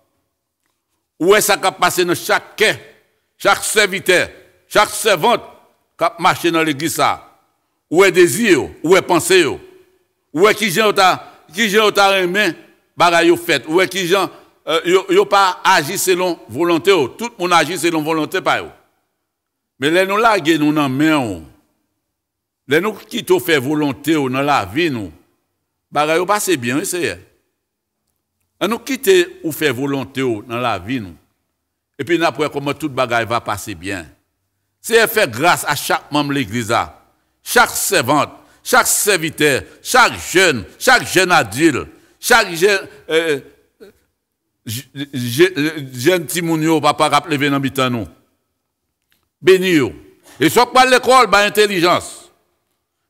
Où est-ce que ça passe dans chaque serviteur, chaque servante qui a marché dans l'église? Où est désir, où est pensée, où est qui j'ai aimé, bagaille fait, où est qui j'ai yo pas agi selon volonté. Tout le monde agit selon volonté pas yo. Mais les nous là nous dans main. Les nous qui te fait volonté dans la vie nous. Bagaille yo passe bien, c'est. Nous quitter ou faire volonté dans la vie nous. Et puis après comment toute bagaille va passer bien. C'est faire grâce à chaque membre de l'église, chaque servante, chaque serviteur, chaque jeune adulte, chaque jeune timounio papa rap lever dans mitan nous. Béni yo. Et soit pas l'école, ba intelligence.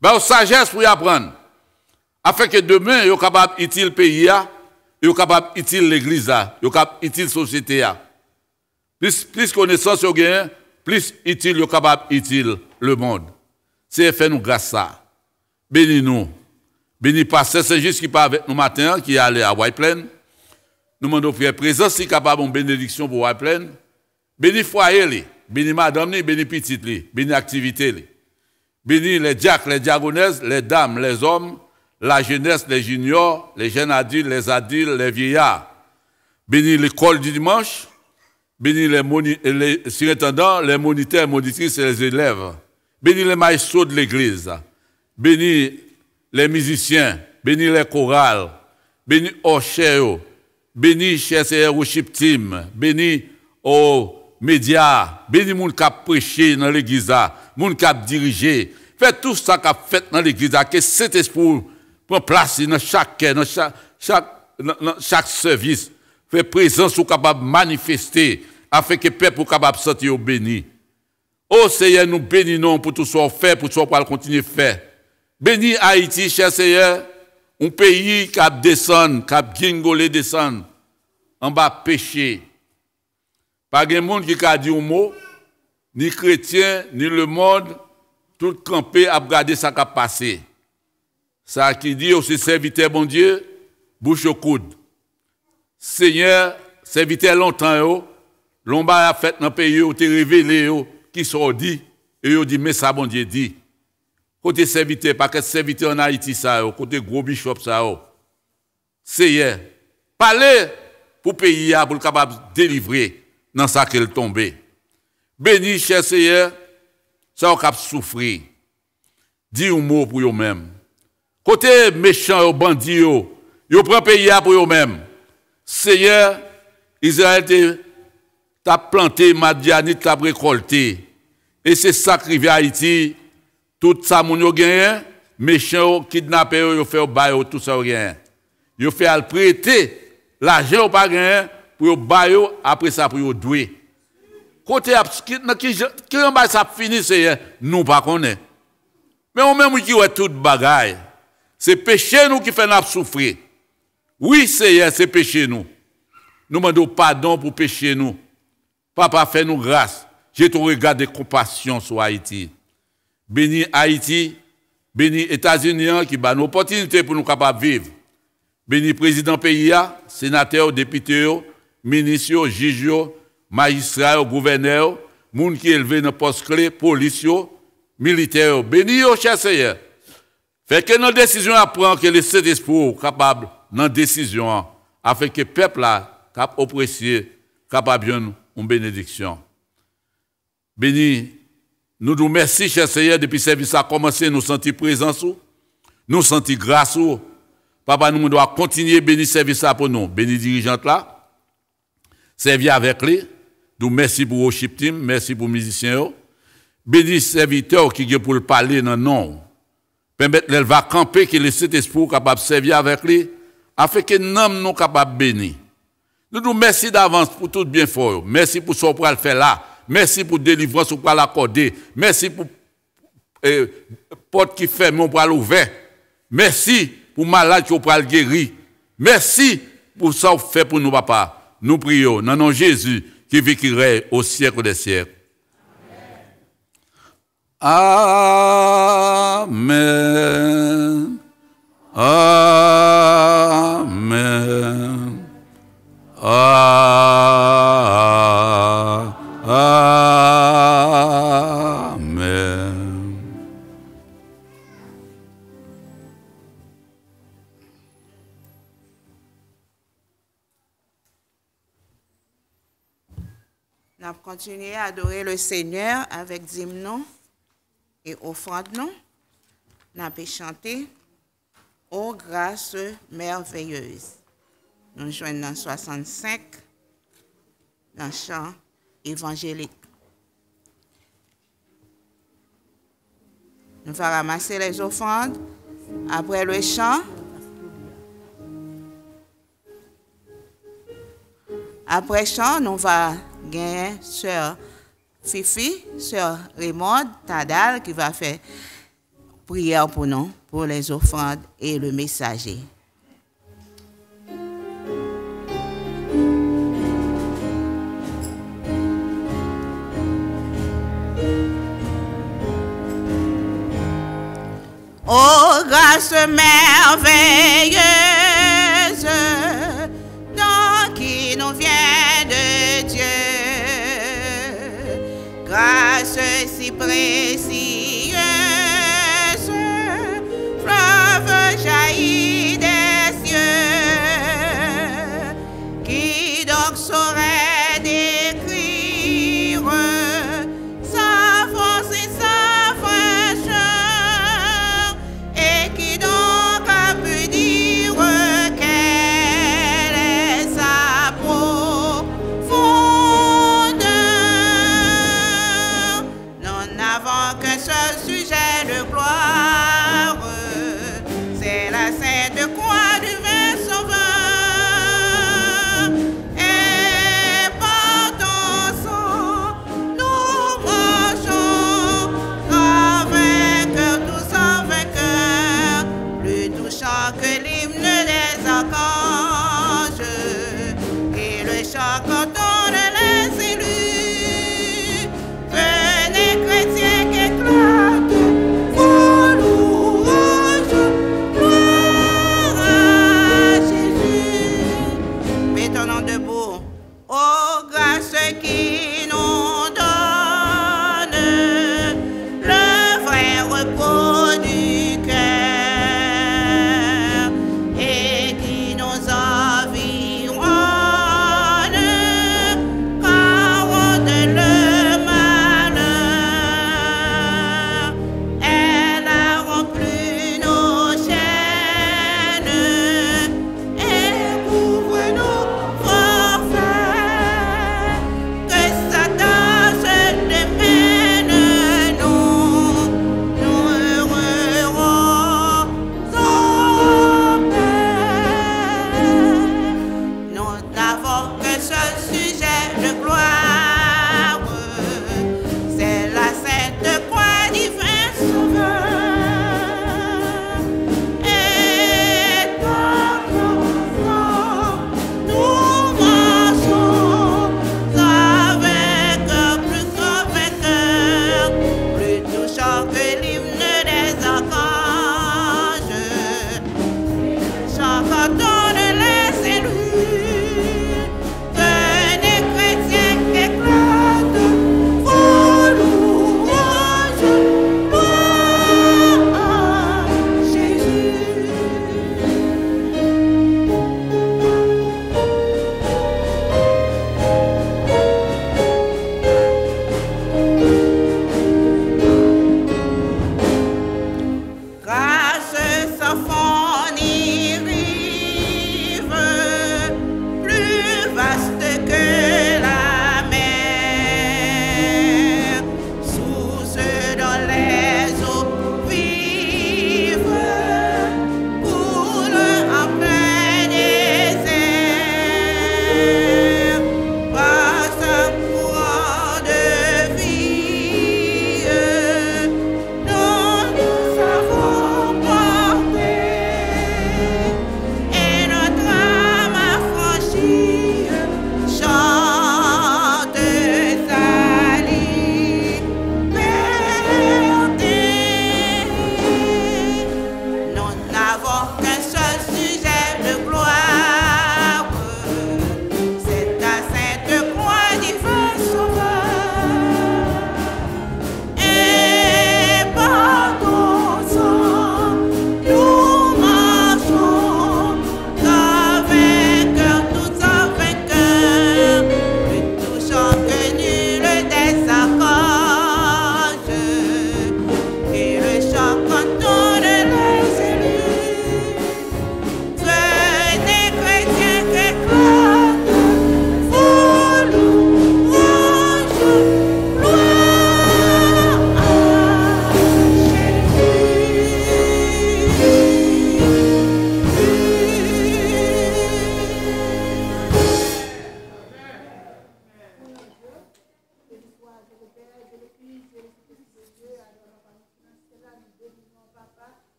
Ba sagesse pour y apprendre. Afin que demain yo capable utile pays a, yo capable utile l'église a, yo capable utile société a. Plus connaissance yo gagne, plus utile yo capable utile le monde. C'est fait nous grâce ça. Béni nous. Béni pasteur c'est juste qui pas avec nous matin qui est allé à White Plain. Nous demandons prière présence si capable une bénédiction pour White Plain. Béni foyer li, béni madame li, béni petite li, béni activité li. Béni les diacres, les diaconesses, les dames, les hommes, la jeunesse, les juniors, les jeunes adultes, les vieillards. Béni l'école du dimanche. Béni les surintendants, les moniteurs, monitrices et les élèves. Béni les maestros de l'église. Béni les musiciens. Béni les chorales. Béni Orcheo. Béni chers worship team. Béni aux médias. Béni moun qui a prêché dans l'église. Moun qui a dirigé. Faites tout ça qu'a fait dans l'église. Que cet esprit prend place dans chaque service. Fait présence ou capable de manifester afin que le peuple soit capable de sentir béni. Oh Seigneur, nous bénissons pour tout ce qu'on fait, pour tout ce qu'on continue à faire. Bénis Haïti, cher Seigneur, un pays qui a descendu, qui a gingolé descendre en bas péché. Pas de monde qui a dit un mot, ni chrétien, ni le monde, tout campé a regardé ça qui a passé. Ça qui dit aussi serviteur bon Dieu, bouche au coude. Seigneur, serviteur longtemps, l'omba a fait dans le pays, ou te révélé, qui sont dit, et ils dit, mais ça, bon Dieu dit. Côté serviteur, pas que serviteur en Haïti, ça, côté gros bishop, ça, Seigneur, parlez pour le pays, pour le capable de délivrer dans ça qu'elle tombé. Béni, cher Seigneur, ça, on cap souffrir. Dis un mot pour eux-mêmes. Côté méchant, bandit, ils prennent le pays pour eux-mêmes. Seigneur, Israël t'a planté, Madianite t'a récolté. Et c'est ça qui arrive à Haïti. Tout ça, mon yo gagne, méchant, kidnappé, yo fait bail, tout ça gagne. Yo fait al prêter l'argent ou pas gagne pour yo bail, après ça pour yo doué. Côté qui en bas ça fini, c'est nous pas connaît. Mais on même qui ouais toute bagaille. C'est péché nous qui fait nous souffrir. Oui, c'est péché nous. Nous demandons pardon pour péché nous. Papa, fais-nous grâce. J'ai ton regard de compassion sur Haïti. Béni Haïti, béni États-Unis qui bat nos opportunités pour nous capables de vivre. Béni président pays, sénateur, député, ministre, juge, magistrat, gouverneur, moun qui élevé dans poste clé, police, militaire. Béni au cher Seigneur. Fait que nos décisions apprennent que le Saint-Esprit est capable, dans décision, afin que le peuple là, cap oppressé, capable de une bénédiction. Béni, nous nous merci, cher Seigneur, depuis que le service a commencé, nous sentir présence, nous sentir grâce. Papa, nous devons continuer à bénir le service pour nous. Béni dirigeant là, servir avec lui. Nous merci pour le worship team, merci pour les musiciens. Béni serviteur qui est pour le parler dans le nom. Permettre qu'elle va camper, que le Saint-Esprit capable de servir avec lui, afin que nous sommes capables de bénir. Nous nous merci d'avance pour tout bien fort. Merci pour ce qu'on peut faire là. Merci pour délivrance qu'on peut l'accorder. Merci pour porte qui ferme, on peut l'ouvrir. Merci pour malade qu'on peut le guérir. Merci pour ça qu'on fait pour nous, papa. Nous prions dans le nom de Jésus qui vit qui règne au siècle des siècles. Amen. Amen. Amen. Nous allons continuer à adorer le Seigneur avec hymnes et offrandes. Nous allons chanter ô grâce merveilleuse. Nous joignons dans 65 dans le chant évangélique. Nous allons ramasser les offrandes après le chant. Après le chant, nous allons gagner sœur Fifi, sœur Raymond Tadal qui va faire prière pour nous, pour les offrandes et le messager. Ô grâce merveilleuse, don qui nous vient de Dieu, grâce si précieuse, fleuve jaillit des cieux, qui donc saurait décrire sa force et sa fraîcheur, et qui donc a pu dire qu'elle est sa profondeur. Nous n'avons qu'un seul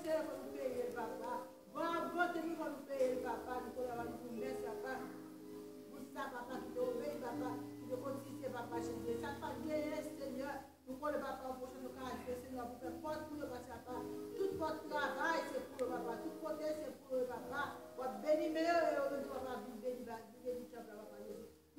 Seigneur, pour nous payer, papa. Bon, nous pour nous payer, papa. Nous pour nous mettre, papa. Pour ça, papa, qui t'obéit, papa. Qui te continue, papa, chez Dieu. Ça pas bien, Seigneur. Nous pour le papa, au prochain occasion, Seigneur, pour faire porte pour le papa. Toute votre travail, c'est pour le papa. Tout côté, c'est pour le papa. Pour bénir meilleur et au papa, vous bénir, papa.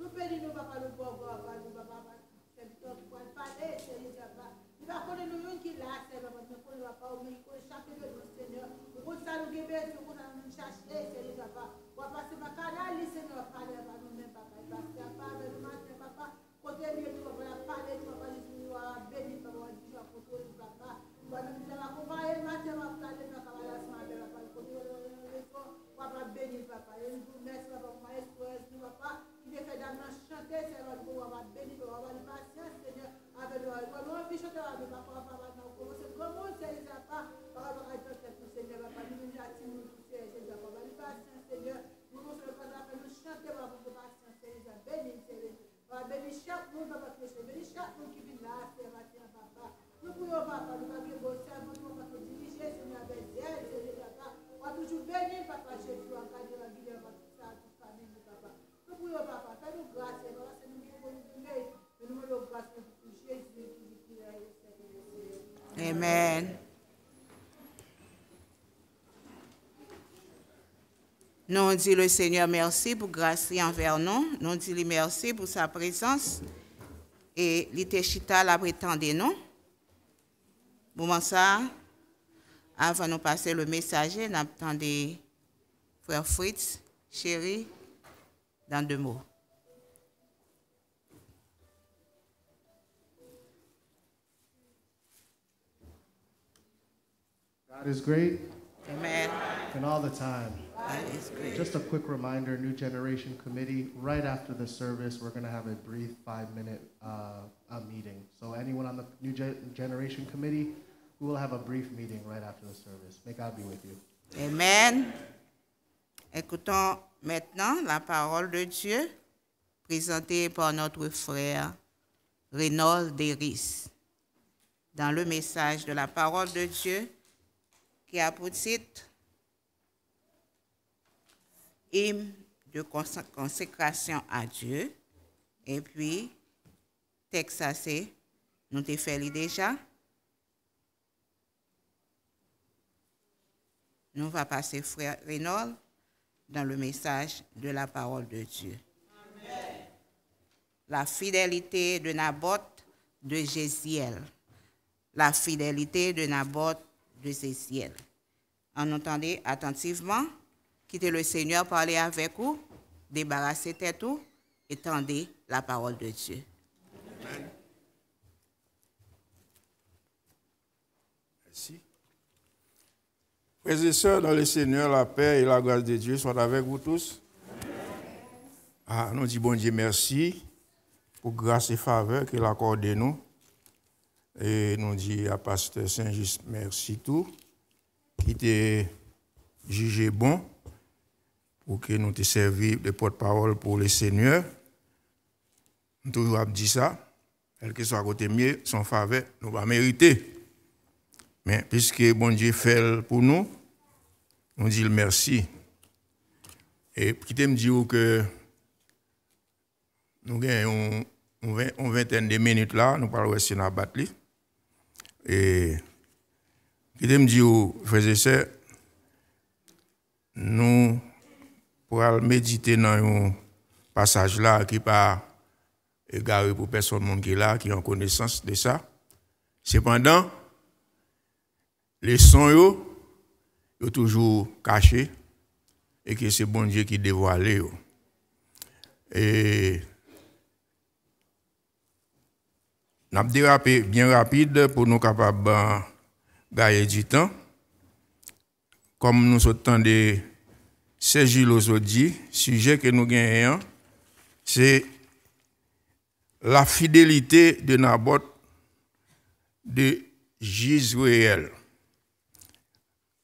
Nous bénissons, papa, nous pour papa, nous, papa. C'est pour parler, Seigneur, papa. Nous ne connaissons pas qui l'a, Seigneur, nous connaissons pas, mais nous connaissons chaque de nous, Seigneur. Nous connaissons nous guérir, nous connaissons nous chercher, Seigneur, papa. Pour passer ma canal, Seigneur, parler à nous-mêmes, papa. Et passer à part de nous, matin, papa. Côté mieux, nous allons parler, nous allons nous bénir, papa, nous allons contrôler, papa. Nous allons accompagner, matin, papa, nous allons parler à ce matin, papa. Papa, bénis, papa. Et nous vous remercions, papa, pour ma espérance, papa. Il est fait d'amener chanter, Seigneur, nous allons bénir, nous allons avoir patience, Seigneur, avec nous. Nous allons chanter avec papa, papa, nous allons comment c'est papa, papa, Seigneur, papa, nous nous attendons tous, Seigneur, papa, nous patience, Seigneur. Nous nous chanter, papa, pour patience, Seigneur, bénis, Seigneur. Papa, bénis chaque monde, papa, bénis chaque monde qui vient là, Seigneur, papa. Nous prions, papa, nous allons bosser, nous allons diriger, Seigneur, avec elle, Seigneur, papa. On va toujours bénir, papa, Jésus, en cas de la vie, toute famille, papa. Nous prions, papa, fais-nous grâce, papa, c'est nous qui pouvons nous donner, mais nous nous grâce pour Jésus, qui est Amen. Nous disons le Seigneur merci pour grâce envers nous. Nous disons merci pour sa présence. Et l'Itechita la prétendait nous. Moment ça, avant de passer le messager, nous attendons frère Fritz, chéri, dans 2 mots. God is great. Amen. And all the time. God is great. Just a quick reminder, New Generation Committee, right after the service, we're going to have a brief 5-minute meeting. So anyone on the New Generation Committee, we will have a brief meeting right after the service. May God be with you. Amen. Écoutons maintenant la parole de Dieu présentée par notre frère Reynold Deris dans le message de la parole de Dieu qui a pour titre Hymne de consécration à Dieu. Et puis, texte assez, nous t'ai fait déjà. Nous va passer frère Reynold dans le message de la parole de Dieu. Amen. La fidélité de Naboth de Jéziel. La fidélité de Naboth de Jéziel. En entendez attentivement, quittez le Seigneur parler avec vous, débarrassez tête tout et tendez la parole de Dieu. Amen. Merci. Frères et sœurs, dans le Seigneur, la paix et la grâce de Dieu soient avec vous tous. Nous disons bon Dieu merci pour grâce et faveur qu'il accorde à nous. Et nous disons à Pasteur Saint-Just merci tout, qui t'a jugé bon pour que nous te servi de porte-parole pour le Seigneur. Nous toujours dit ça, quel que soit à côté mieux, son faveur, nous va mériter. Mais puisque bon Dieu fait pour nous, nous disons merci. Et qui me dit que nous avons une vingtaine de minutes là, nous parlons de la bataille. Et qui me dit, frères et sœurs, nous pourrons méditer dans un passage là qui n'est pas égaré pour personne qui est là, qui a connaissance de ça. Cependant, les sons sont toujours cachés et que c'est bon Dieu qui dévoile. Et nous avons dérapé bien rapide pour nous capables de gagner du temps. Comme nous sommes de Sergi aujourd'hui, le sujet que nous gagnons, c'est la fidélité de Naboth de Jezreel.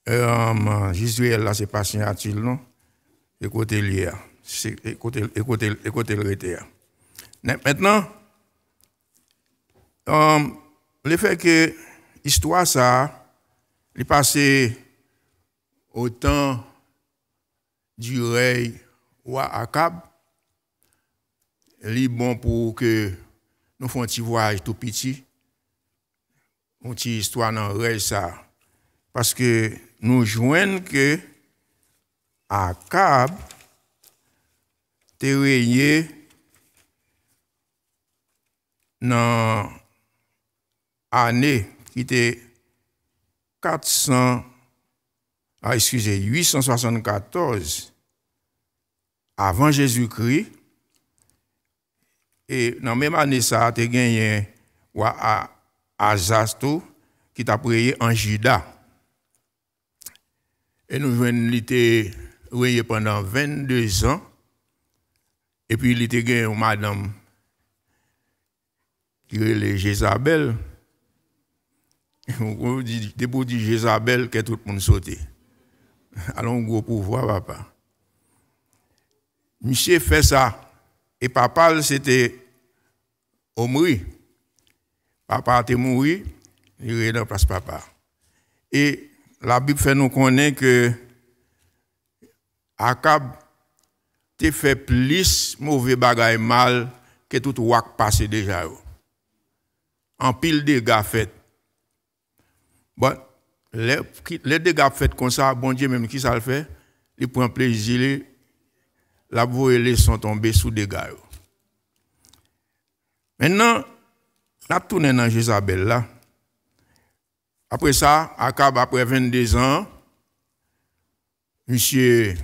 Jezreel, là, c'est pas signature, non? Écoutez l'hier. Écoutez le rétéa. Maintenant, le fait que l'histoire, ça, est passé au temps du roi Akab, il est bon pour que nous fassions un petit voyage tout petit, une petite histoire dans le ça. Parce que nous joignons que Akab était régné dans l'année qui était 874 avant Jésus-Christ. Et dans la même année, ça a gagné Azasto qui t'a prié en Juda. Et nous venons l'été pendant 22 ans. Et puis il était gagné une madame qui est Jézabel. On dit pour dire Jézabel que tout le monde sauté. Alors on gros pouvoir papa. Monsieur fait ça. Et papa, c'était Omri. Papa était mort, il est dans place papa. Et la Bible fait nous connaître que Akab te fait plus mauvais bagaille mal que tout wak passé déjà. En pile de dégâts faits. Bon, les dégâts faits comme ça, bon Dieu même qui ça le fait, il prend plaisir. La voie sont tombés sous des dégâts. Maintenant, la tourné dans Jézabel là. Après ça, Akab, après 22 ans, monsieur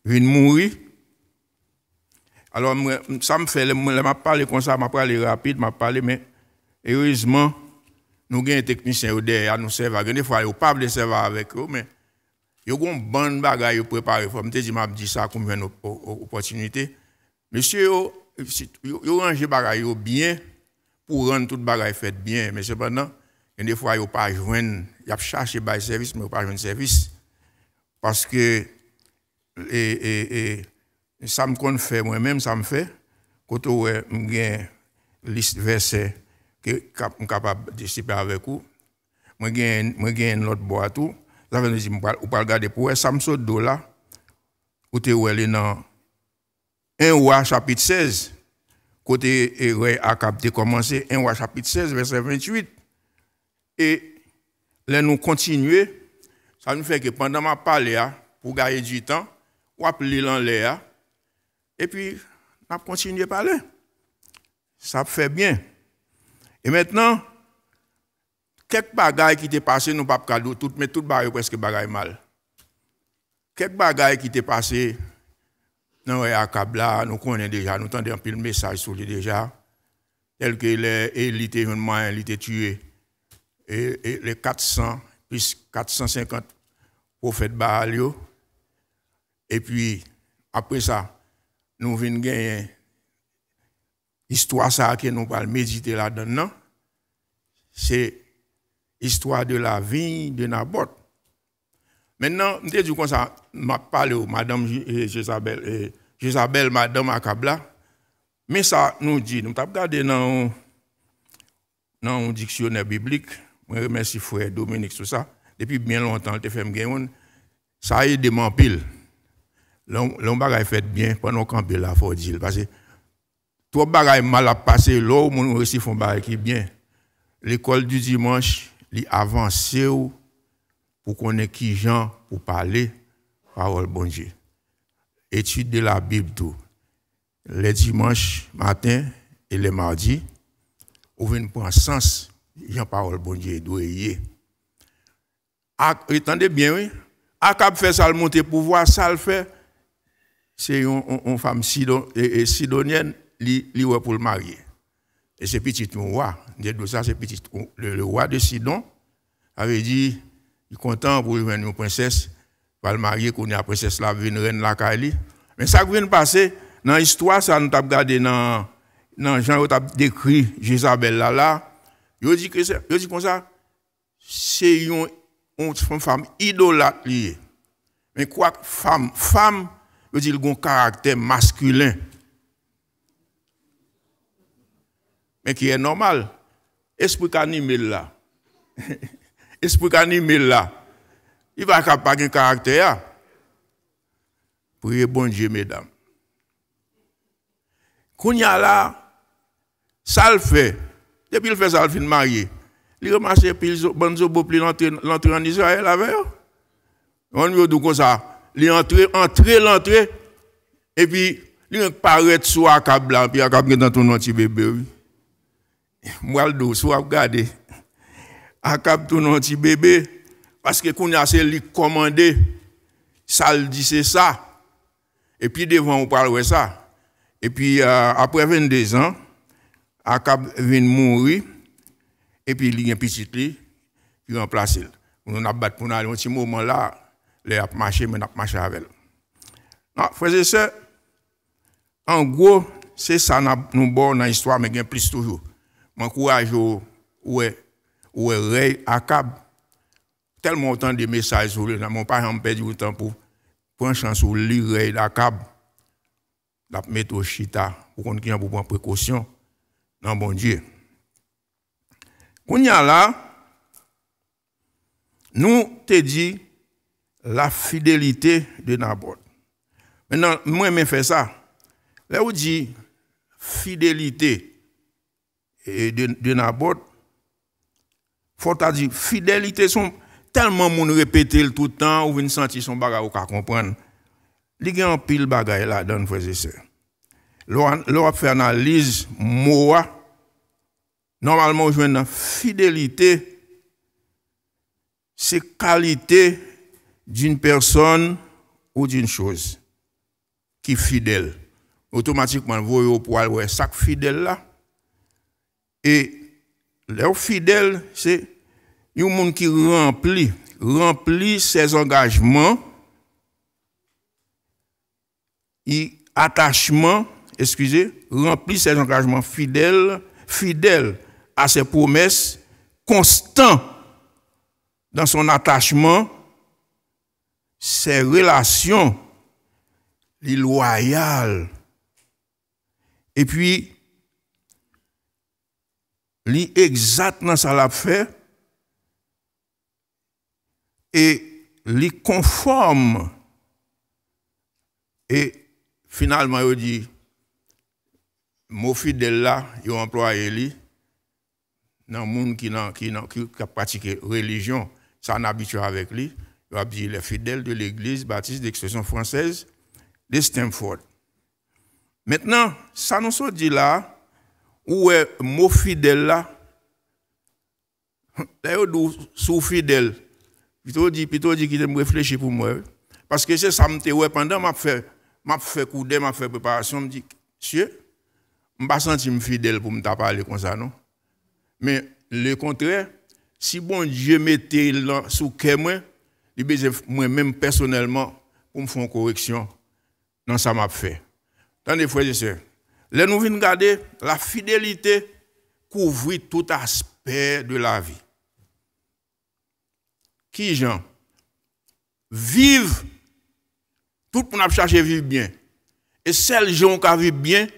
vient mourir. Alors, ça me fait, je m'a parlé comme ça, m'a parlé rapide, m'a parlé, mais heureusement, nous avons un technicien derrière, nous servons. Des fois, nous ne pouvons pas servir avec eux, mais il y a une bonne bagaille préparée. Je m'a dit ça comme une opportunité. Monsieur, vous rangez bagaille bien pour rendre toute bagaille faite bien. Mais cependant, des fois, vous pas joindre, il y a cherché par service, mais vous pas joindre service. Parce que ça me fait moi-même, ça me fait. Quand j'ai une liste verset que je suis capable de dissiper avec vous, moi j'ai une autre boîte tout. Ça veut dire que vous pas regarder pour ça me saute de là. Où tu es dans 1 Roi chapitre 16. Côté roi Akab a commencé 1 Roi chapitre 16 verset 28. Et là nous continuer, ça nous fait que pendant ma parole pour gagner du temps, on appeler dans l'air et puis on continue à parler. Ça fait bien. Et maintenant, quelques bagailles qui t'est passé, nous pas cadeau tout, mais tout bagaille presque bagaille mal. Quelques bagailles qui t'est passé dans Akab là, nous connaissons déjà, nous entendons un peu le message sur lui déjà, tel que il était un moyen, il était tué. Et les 400 plus 450 prophètes Baal. Et puis, après ça, nous venons gagner l'histoire ça que nous allons méditer là-dedans. C'est l'histoire de la vie de Naboth. Maintenant, je dis comme ça, je parle de Madame Jézabel, Madame Akabla. Mais ça nous dit, nous avons regardé dans un dictionnaire biblique. Je remercie frère Dominique sur ça. Depuis bien longtemps, il fait me ça a aidé mon pile. L'on bagaille fait bien pendant qu'on campe là, faut dire. Parce que tout bagaille mal à passer, là où on réussit font bagaille qui bien. L'école du dimanche, il avance pour connaître qui gens pour parler parole bon Dieu. Étude de la Bible tout. Les dimanches matin et les mardis, on vient prendre sens. Jean parole bon Dieu doit y. Attendez bien oui. Akab fait ça le monter pouvoir ça le fait. C'est une femme sidonienne li pour le marier. Et c'est petit roi, ça c'est petit le roi de Sidon avait dit il est content pour venir une princesse va le marier qu'on a princesse la vient reine la Kali. Mais ça qui vient de passer dans l'histoire ça nous t'a regardé dans Jean t'a décrit Jézabel là. Yo dit comme ça, c'est une femme idolâtre liée. Mais quoi femme, yo dit un caractère masculin. Mais qui est normal. Esprit animal là. Esprit animal là. il va pas de caractère. Priez bon Dieu, mesdames. Quand il y a là, ça le fait. Depuis le fait ça, le fin marié. Il remarque que il bonzo bopli l'entrée en Israël avec. On lui dit comme ça, il l'entrée et puis il paraît sur Akab là, puis Akab dans ton petit bébé. Moi le dos, soit regarder. Akab ton petit bébé parce que quand il a c'est lui commandé, ça le dit c'est ça. Et puis devant on parle de ça. Et puis après 22 ans, Akab vient mourir. Et puis il y a un petit lit, il remplace. On a battu pour aller un petit moment là, il a marché, mais il a marché avec. Non, frères et sœurs, en gros, c'est ça nous bon dans l'histoire, mais il y a plus toujours. M'encourage au rey Akab. Tellement autant de messages sur lui, mon père a perdu du temps pour prendre chance sur le rey d'Akab. La mettre au chita pour qu'on ait prendre précaution. Non, bon Dieu. Quand il y a là, nous te dit la fidélité de Naboth. Maintenant, moi, je fais ça. Là où dit fidélité de Naboth, il faut dire fidélité sont tellement moun répéter tout le temps ou vinn sentir son bagage ou ka comprendre. Il y a un pile bagage là dans frères et sœurs. L'on fait analyse mot normalement on joue une fidélité c'est qualité d'une personne ou d'une chose qui est fidèle. Automatiquement vous voyez au poil ouais chaque fidèle là et le fidèle c'est un monde qui remplit ses engagements et remplit ses engagements fidèle à ses promesses, constant dans son attachement, ses relations loyales. Et puis, exactement ça l'a fait et les conforme et finalement il dit mon fidèle là il employé lui dans le monde qui a pratiqué religion ça en habitué avec lui il a dit les fidèles de l'église baptiste d'expression française de Stamford. Maintenant ça nous se dit là où est mon fidèle là d'ailleurs sous fidèle plutôt dit qu'il me réfléchir pour moi parce que c'est ça me ouais pendant m'a fait couder m'a fait préparation me dit monsieur m'pas senti me fidèle pour me parler comme ça non mais le contraire si bon Dieu mettait sous cœur moi il besoin moi même personnellement pour me faire une correction dans ça m'a fait. Attendez frères et sœurs là nous venons regarder la fidélité couvre tout aspect de la vie. Qui gens vivent tout le monde a cherché à vivre bien et celles gens qui vivent bien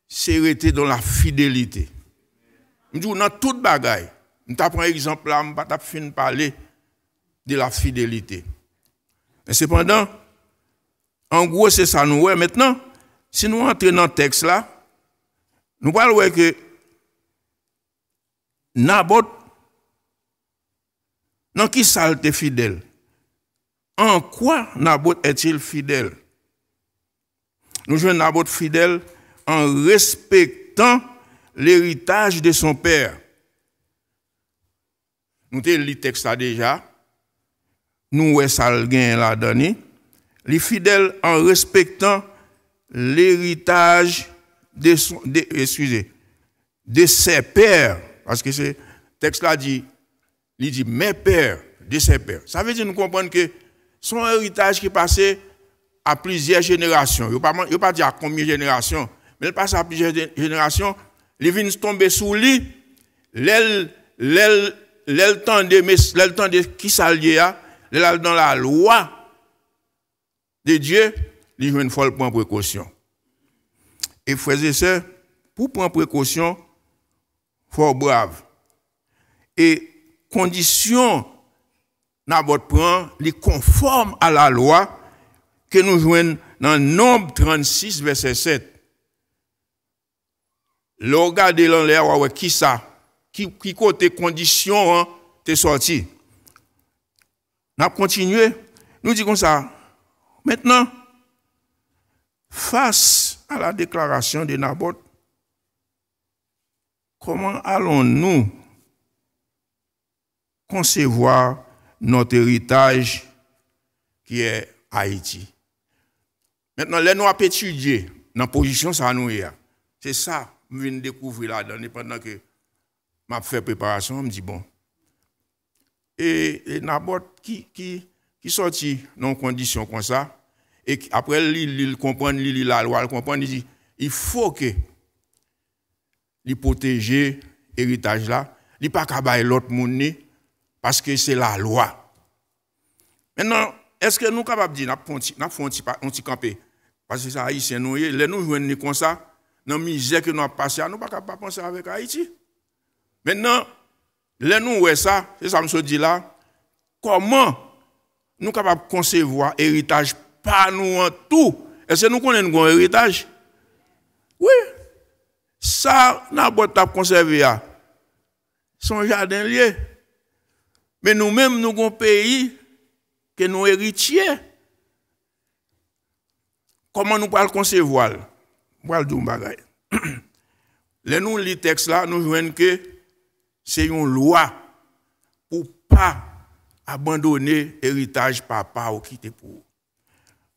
c'est rester dans la fidélité. Je dis dans toute bagaille je prends un exemple là je pas fin parler de la fidélité et cependant en gros c'est ça nous ouais maintenant si nous entrons dans le texte là nous parlons que Naboth non qui salte fidèle. En quoi Naboth est-il fidèle? Nous jouons Naboth fidèle en respectant l'héritage de son père. Nous avons lu le texte là déjà. Nous avons ça là donné. Les fidèles en respectant l'héritage de ses pères. Parce que ce texte là dit il dit mes pères de ses pères. Ça veut dire nous comprendre que son héritage qui est passé à plusieurs générations. Il ne pas dire à combien de générations, mais il passe à plusieurs générations. Il vient tomber sous lui. L'aile temps de qui s'allie à, dans la loi de Dieu, il veut une folle prendre précaution. Et frères et sœurs, pour prendre précaution, il faut être brave. Et condition Nabot prend, il conforme à la loi que nous joignons dans Nombre 36, verset 7. Le regardez dans l'air, qui ça? Qui côté condition hein, t'es sorti? Nous continué. Nous disons comme ça. Maintenant, face à la déclaration de Naboth, comment allons-nous concevoir notre héritage qui est Haïti? Maintenant, là, nous avons étudié dans la position ça nous est. C'est ça, je viens de découvrir là-dedans, pendant que je fais préparation, je me dis bon. Et Naboth qui sortit dans une condition comme ça, et après, il comprend, il lit la loi, il comprend, il dit il faut que il protège l'héritage là, il ne peut pas bailler l'autre monde parce que c'est la loi. Maintenant, est-ce que nous sommes capables de dire, nous faisons un petit campé? Parce que c'est haïtien, nous jouons comme ça, dans la misère que nous avons passé, nous ne sommes pas capables de penser avec Haïti. Maintenant, nous voyons ça, c'est ça que je dis là, comment nous sommes capables de concevoir l'héritage par nous en tout? Est-ce que nous connaissons un héritage? Oui. Ça, Naboth a conservé son jardin lié. Mais nous-mêmes, nous avons un pays que nous héritiers. Comment nous pouvons concevoir? Nous dire un bagage. Là, nous lisons le texte là, nous voyons que c'est une loi pour ne pas abandonner l'héritage papa ou quitter pour.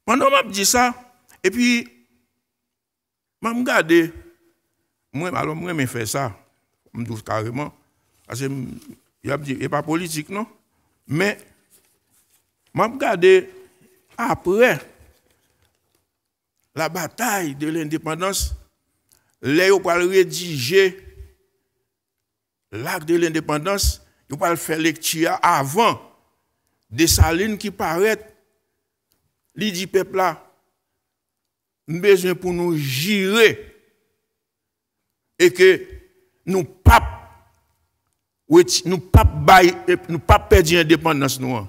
Pendant que je dis ça, et puis, je regarde, moi, je fais ça, je dis carrément, parce que il n'y a pas politique, non? Mais, je regarde après la bataille de l'indépendance, là, on va rédiger l'acte de l'indépendance, on va faire lecture avant Dessalines qui paraît, il dit peuple là, besoin pour nous gérer et que nous ne pas perdre l'indépendance nous.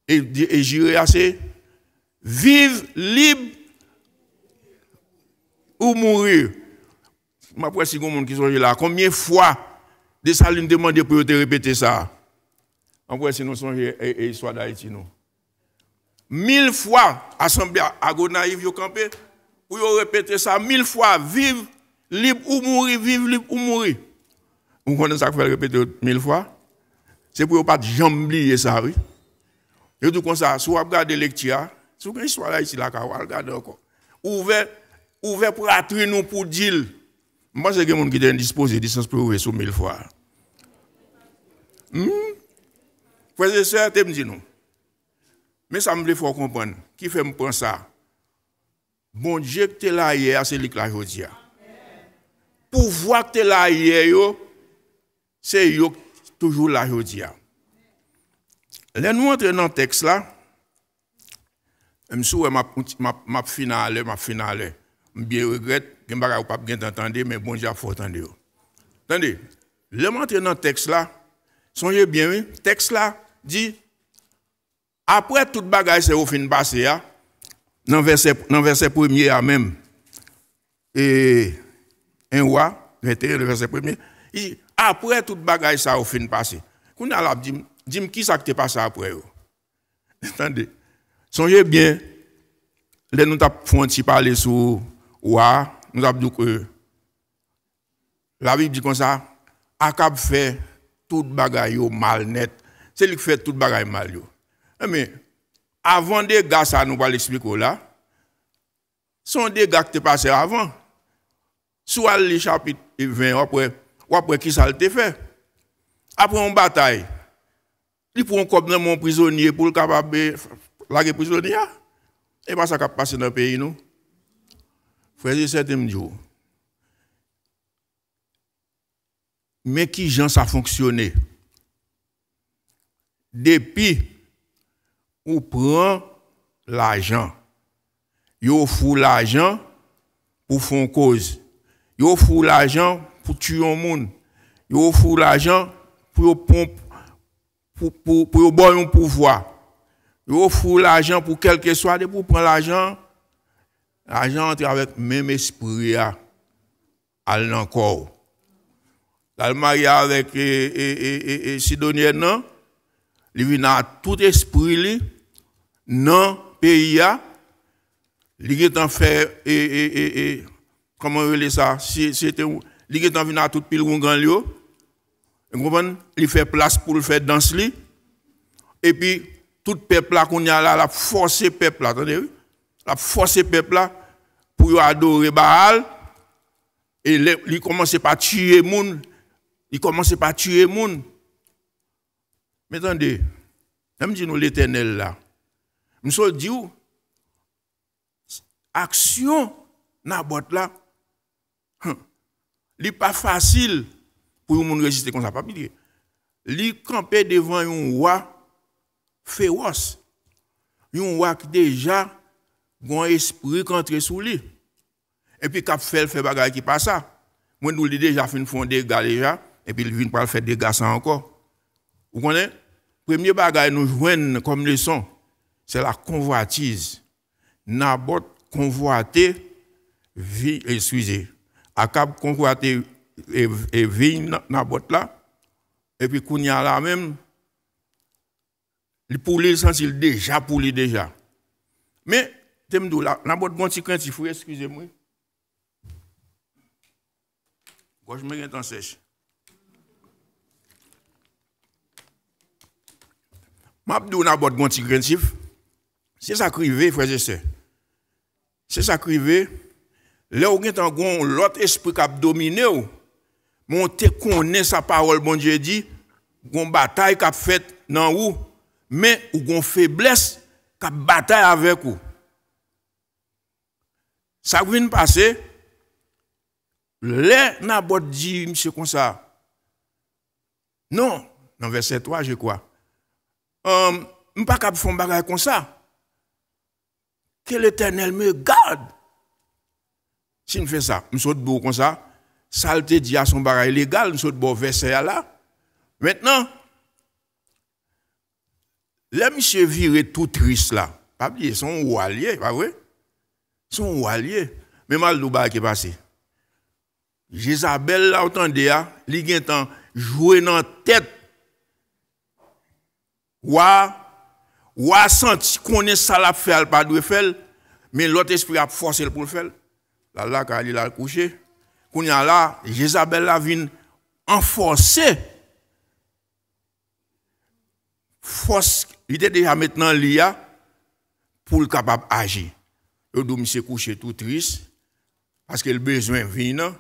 Et gérer assez, vivre libre ou mourir. Je sais si vous qui sont là, combien de fois Dessalines demandé pour te répéter ça? En vrai, si nous sommes l'histoire d'Haïti, nous. 1000 fois, Assemblée à Gonaïve, yo campé, pour répéter ça 1000 fois, vive libre ou mourir, vive libre ou mourir. Vous connaissez ça qu'il faut répéter 1000 fois? C'est pour ne pas jamais oublier ça, oui. Et tout comme ça, si vous regardez lecture, si vous avez l'histoire d'Haïti, là, vous regardez encore. Ouvert pour attendre nous pour dire. Moi, c'est que les gens qui sont disposés de sens pour ouvrir sur 1000 fois. Frères et sœurs, tu me dis non. Mais ça me fait fort comprendre. Qui fait me prendre ça? Bon Dieu que tu es là hier, c'est lui qui l'a aujourd'hui. Pour voir que tu es là hier, c'est lui toujours là aujourd'hui. Là, nous entrons dans le texte là. Je suis ma finale. Je bien regrette, je ne peux pas bien t'entendre, mais bon Dieu, il faut entendre. Attendez, là, nous entrons dans le texte là. Songez bien, oui, le texte là dit, après toute bagaille, c'est au fin passé, dans le verset premier même, et un roi, 21, le verset premier, il dit, après toute bagaille, ça au fin passé. Quand on a là, dis-moi qui ça qui t'est passé après. Attendez, songez bien, là nous avons fait parler sur roi, nous avons dit que la Bible dit comme ça, Akab fait tout bagaille mal net. C'est lui qui fait tout bagaille mal. Mais avant des gars, ça nous va l'expliquer là. Sont des gars qui te passé avant. Soit le chapitre 20, après qui ça te fait. Après une bataille, il prend comme mon prisonnier pour le capable de la prisonnier. Et pas ça qui passe dans le pays, nous. Frères et sœurs, me disent. Mais qui gens ça fonctionné? Depuis ou prend l'argent, yo fou l'argent pour faire cause, yo fou l'argent pour tuer un monde, yo fou l'argent pour pour bon un pouvoir. Ils offrent l'argent pour quel que soit, pour prendre l'argent entre avec même esprit à l'encore. Dans le mariage avec Sidonienne, non, il vient à tout esprit non pays il est en fait comment on dit ça, c'était il est en vient à tout pile grand lieu. Vous comprenez? Il fait place pour le faire danse li. Et puis tout peuple là qu'on y a là, la forcer peuple là, attendez, la forcer peuple là pour adorer Baal. Et il commence par tuer moun. Il commence par tuer moun. Mais attendez, même si nous l'Éternel là, nous dit action Nabot là, n'est pas facile pour les gens résister comme ça. Pas dire. Li camper devant un roi féroce. Un roi qui déjà a un esprit contre sous lui. Et puis cap fait bagaille qui passe ça. Moi nous déjà fait font des dégâts déjà et puis il vient pas faire des dégâts ça encore. Vous connaissez? Premier bagaille nous joignent comme leçon, c'est la convoitise. Nabot convoité excusez. Akab convoité et vigne Nabot là. Et puis qu'on y a là même pour lui sens il déjà pour lui déjà. Mais t'aime d'où là Nabot bon petit crainte il faut excusez-moi. Gauche me temps sèche. M'abdou Nabot bon petit crainte c'est ça crivé frères et sœurs. C'est ça crivé. Là où gen tan gon l'autre esprit qui a dominé ou monter connaît sa parole bon Dieu dit gon bataille qui a fait dans ou mais ou gon faiblesse qui a bataille avec ou ça vient passer les Nabot dit monsieur comme ça non dans verset 3 je crois m'pas capable faire bagaille comme ça que l'Éternel me garde. Si nous faisons ça, nous sommes beau comme ça, ça te dit à son bagaille légal, nous sommes beau verset là. Maintenant, les monsieur viré tout triste là. Pas oublier, son oualier, pas vrai? Son oualier. Mais mal le bas qui est passé. Jézabel là, entendez, li gen temps jouer dans tête. Ou senti connaît ça la faire pas doit faire mais l'autre esprit a forcé pour le faire là quand il a couché qu'on y a là Jézabel la vient enforcer force il était déjà maintenant lia pour le capable agir le dom s'est couché tout triste parce que le besoin vient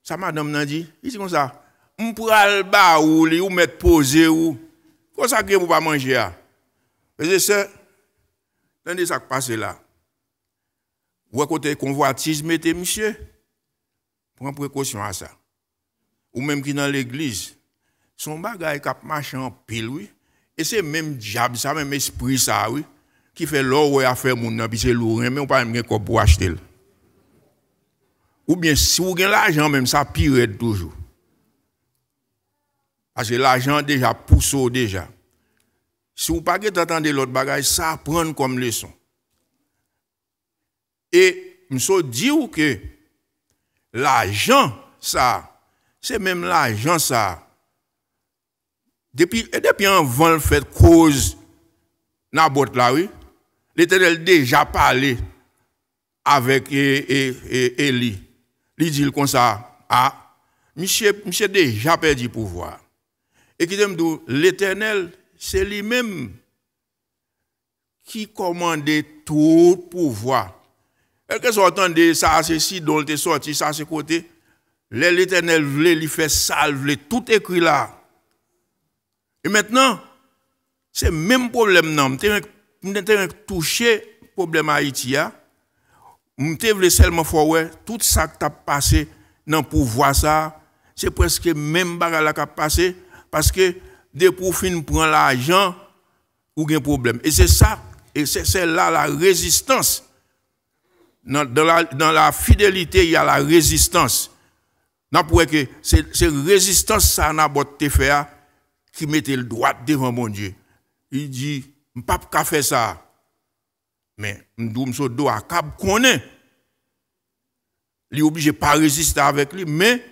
ça madame n'a dit il dit comme ça on pourra ba ou mettre poser ou comme ça que vous pas manger. Et c'est attendez ça qui passe là. Ou à côté convoitise mettez monsieur. Prends précaution à ça. Ou même qui dans l'église, son bagage qui marche en pile oui. Et c'est même diable ça même esprit ça oui qui fait l'or à faire mon puis c'est lourd mais on pas même quoi pour acheter. Ou bien si vous avez l'argent même ça pire toujours. Parce que l'argent déjà pousse déjà. Si vous ne pouvez pas entendre l'autre bagage, ça prend comme leçon. Et je dis que l'argent, ça, c'est même l'argent, ça. Depuis un vent fait cause, Nabot là, oui, l'Éternel déjà parlé avec Élie. Il dit comme ça, ah, monsieur déjà perdu pouvoir. Et qui dit, l'Éternel, c'est lui-même qui commandait tout pouvoir. Et que vous entendez ça, c'est si dont est sorti, ça c'est côté. L'Éternel voulait lui faire salver, tout écrit là. Et maintenant, c'est le même problème. Nous avons touché le problème Haïti. Nous avons seulement fait tout ça qui a passé dans le pouvoir, c'est presque le même bagage qui a passé parce que dès pour fin prendre l'argent ou un problème. Et c'est ça, et c'est là la résistance. Dans la fidélité, il y a la résistance. Que c'est résistance ça n'a pas été fait qui mettait le droit devant mon Dieu. Il dit, je ne peux pas faire ça. Mais je dois connaître. Il est obligé de ne pas résister avec lui, mais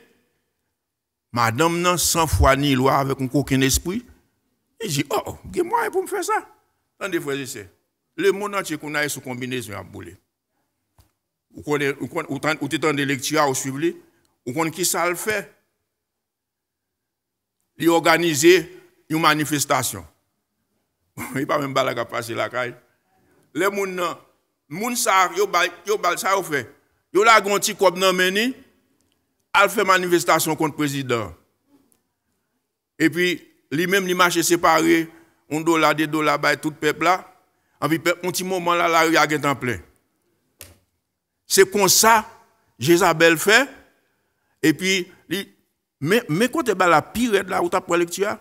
madame n'a sans foi ni loi avec aucun esprit. Il dit, oh, il y a moyen pour me faire ça. Attendez, frères et sœurs, le monde entier qu'on a sous combinaison à bouler. Ou t'es des lectures à suivre, ou qu'on qui ça le fait. Il organise une manifestation. Il n'y a pas même balle à passer la caille. Les gens, ça, yo fait. Yo la gonti comme nan meni, al fait manifestation contre le président. Et puis, lui-même, il marche séparé, $1, $2, by tout peuple là. Et puis, un petit moment là, la rue a en plein. C'est comme ça, Jézabel fait. Et puis, mais quand tu as la pire là où tu as pour lecture,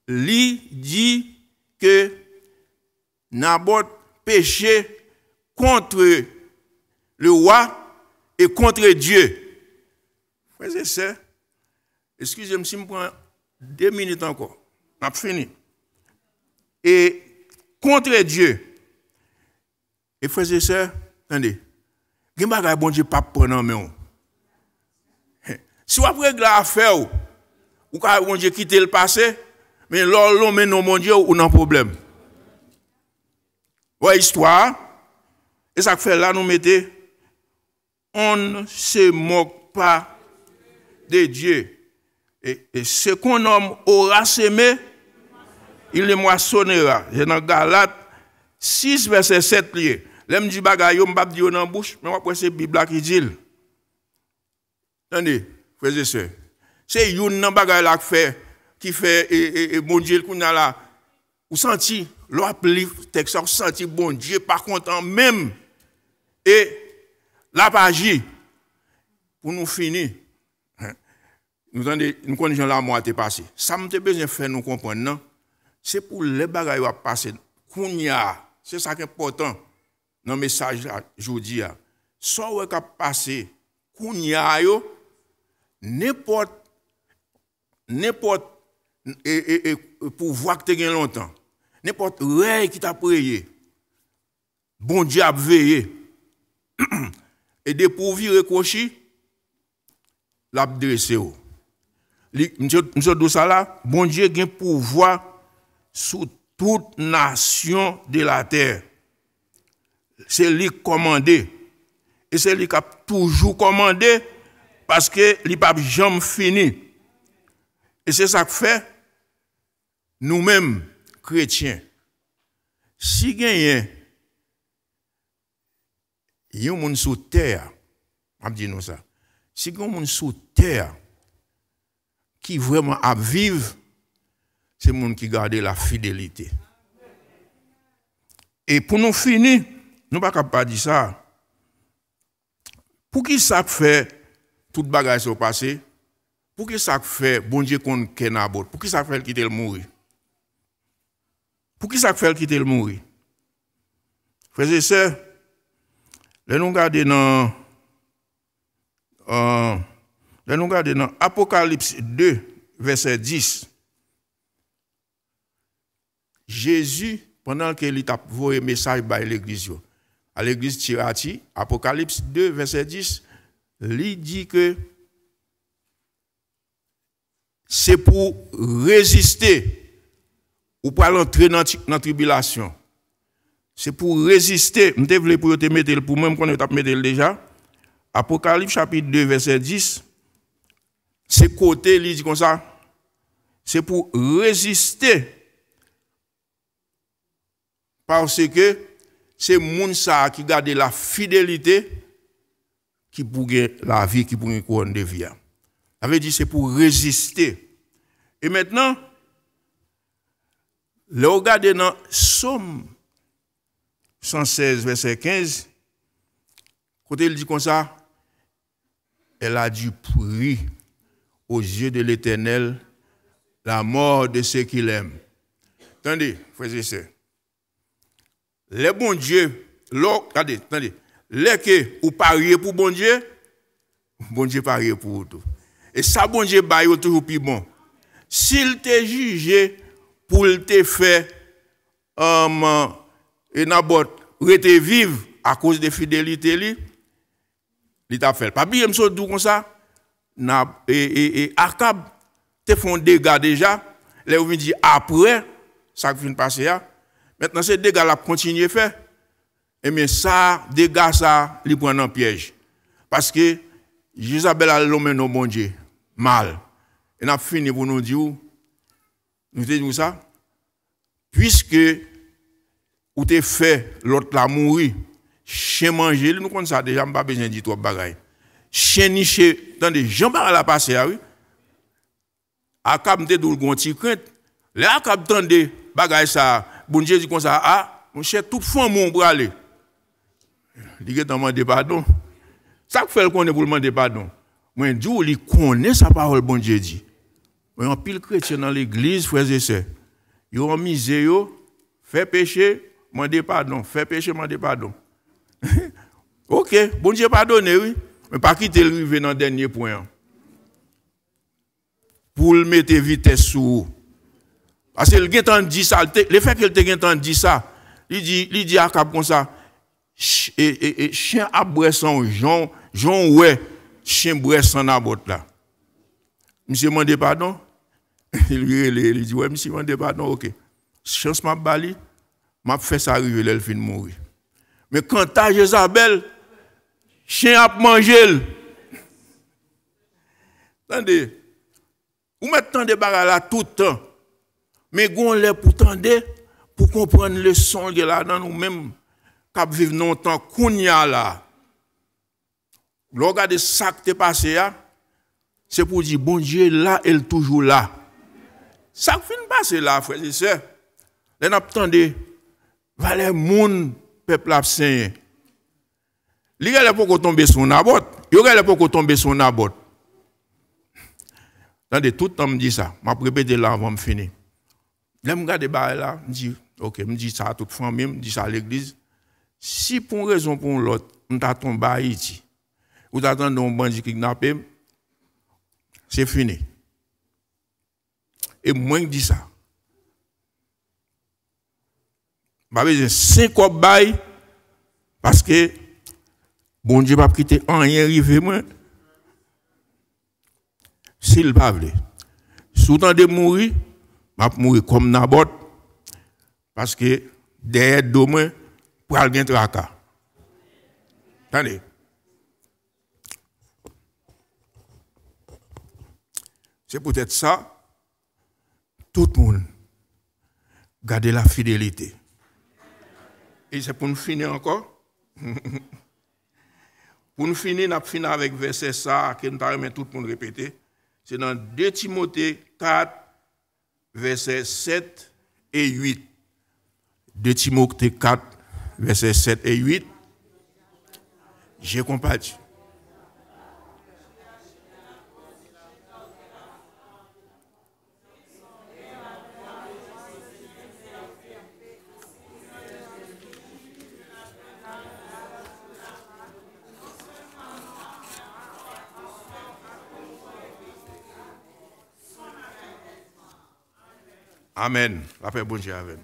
lui dit que Naboth péché contre le roi et contre Dieu. Frères et sœurs, excusez-moi si je prends 2 minutes encore. On a fini. Et contre Dieu. Et frères et sœurs, attendez. Il y a des bon Dieu pas prendre en main. Si vous avez une affaire, ou quand bon Dieu quitter le passé, mais l'on met non mon Dieu ou non problème. Ouais, histoire. Et ça fait là, nous mettons, on ne se moque pas de Dieu. Et ce qu'on homme aura semé, il le moissonnera. C'est dans Galates 6, verset 7 lié. L'aime du bagay, je ne vais pas dire dans la bouche, mais après c'est la Bible qui dit. Attendez, frères et sœurs. C'est une bagay là qui fait, bon Dieu, qu'on a là, vous sentez, l'oppli, texte, vous sentez, bon Dieu, par contre, même, et la page, pour nous finir, nous connaissons la moitié passée. Ça me besoin de faire nous comprendre, non? C'est pour les bagages qui vont passer. C'est ça qui est important dans le message aujourd'hui. Ça qui va passer, n'importe pouvoir que tu as longtemps, n'importe rêve qui t'a prié, bon Dieu a veillé. Et de pour virer cochi, l'a dressé. Monsieur Doussala, bon Dieu a un pouvoir sur toute nation de la terre. C'est lui qui commande. Et c'est lui qui a toujours commandé parce que il n'a jamais fini. Et c'est ça que fait nous-mêmes, chrétiens. Si il y a un monde sous terre, on dit nous ça. Si il y a un monde sous terre qui vraiment a vivre, c'est le monde qui garde la fidélité. Et pour nous finir, nous ne pouvons pas dire ça. Pour qui ça fait tout bagage au passé? Pour qui ça fait bon Dieu qu'on Naboth? Pour qui ça fait quitter le mourir? Pour qui ça fait quitter le mourir? Frères et sœurs, nous regardons dans Apocalypse 2, verset 10. Jésus, pendant qu'il a envoyé un message à l'église, Tirati, Apocalypse 2, verset 10, il dit que c'est pour résister ou pour entrer dans la tribulation. C'est pour résister. Je voulais pour te mettre pour même qu'on est mettre déjà. Apocalypse chapitre 2, verset 10. C'est côté, il dit comme ça. C'est pour résister. Parce que c'est moun ça qui garde la fidélité qui pour la vie, qui pour une couronne de vie. Ça veut dire c'est pour résister. Et maintenant, le regarder dans Somme 116, verset 15, côté il dit comme ça, elle a du prix aux yeux de l'Éternel la mort de ceux qui l'aiment. Attendez, frères et sœurs. Les bons dieux, attendez, les que ou pariez pour bon Dieu parie pour tout. Et ça, bon Dieu, baille toujours plus bon. S'il te jugé pour te faire et Nabot rete vivre à cause de fidélité li, il t'a fait. Pas bien me tout comme ça. Et Akab te font dégâts déjà. Là où dit après ça qui vient passer là. Maintenant ces dégâts là continuer faire. Et bien ça dégâts ça li prend en piège. Parce que Jézabel a l'homme non bon Dieu mal. Et n'a fini pour nous dire nous te dit ça puisque ou te fait l'autre la mourir chien manger nous connaissons ça déjà pas besoin de dire trop bagaille chien niché dans des gens par la passer oui Akab te dou gon ti crainte là Akab tande bagaille ça bon Dieu dit comme ça ah mon cher tout fond mon pour aller il est demander pardon ça fait le connaît pour demander pardon moi dis il connaît sa parole bon Dieu dit un pile chrétien dans l'église frères et sœurs yo ont misé yo fait péché demander pardon fait péché demander pardon OK bon Dieu pardonner oui mais pas quitter le rive dans dernier point pour le mettre vitesse sous parce que le temps dit ça le fait que le temps dit ça il dit à Akab comme ça et chien a bresson Jean ouais chien bresson na botte là monsieur demande pardon il dit ouais monsieur demande pardon OK chance m'a bali m'a fait ça arriver là il fin mourir mais quand à Jézabel chien a mangé attendez ou maintenant des bagarres là tout le temps mais gon les pour tendre pour comprendre le son de là dans nous même cap vivre longtemps kounya là regardez ça qui t'est passé là c'est pour dire bon Dieu là elle toujours là ça qui fin passer là frères et sœurs les n'attendez valait moun peuple absent li gale pour tomber sur Nabot yo gale pour tomber sur Nabot attendez tout le temps me dit ça m'a répéter là avant me finir là me regarder ba là me dit OK me dit ça à toute famille me dit ça à l'église si pour une raison pour l'autre on t'a tombé à Haïti ou t'attendre un bandit kidnappé c'est fini et moi je dis ça bah besoin 5 cop bail parce que bon Dieu pas quitter rien arrivé moi s'il pas veut sous temps de mourir m'a mourir comme Nabot parce que derrière demain pour aller tracas attendez c'est peut-être ça tout le monde garder la fidélité et c'est pour nous finir encore pour nous finir nous finir avec verset ça que nous avons tout le monde répéter c'est dans 2 Timothée 4 versets 7 et 8 2 Timothée 4 versets 7 et 8 j'ai compati Amen. La paix, bon Dieu, amen.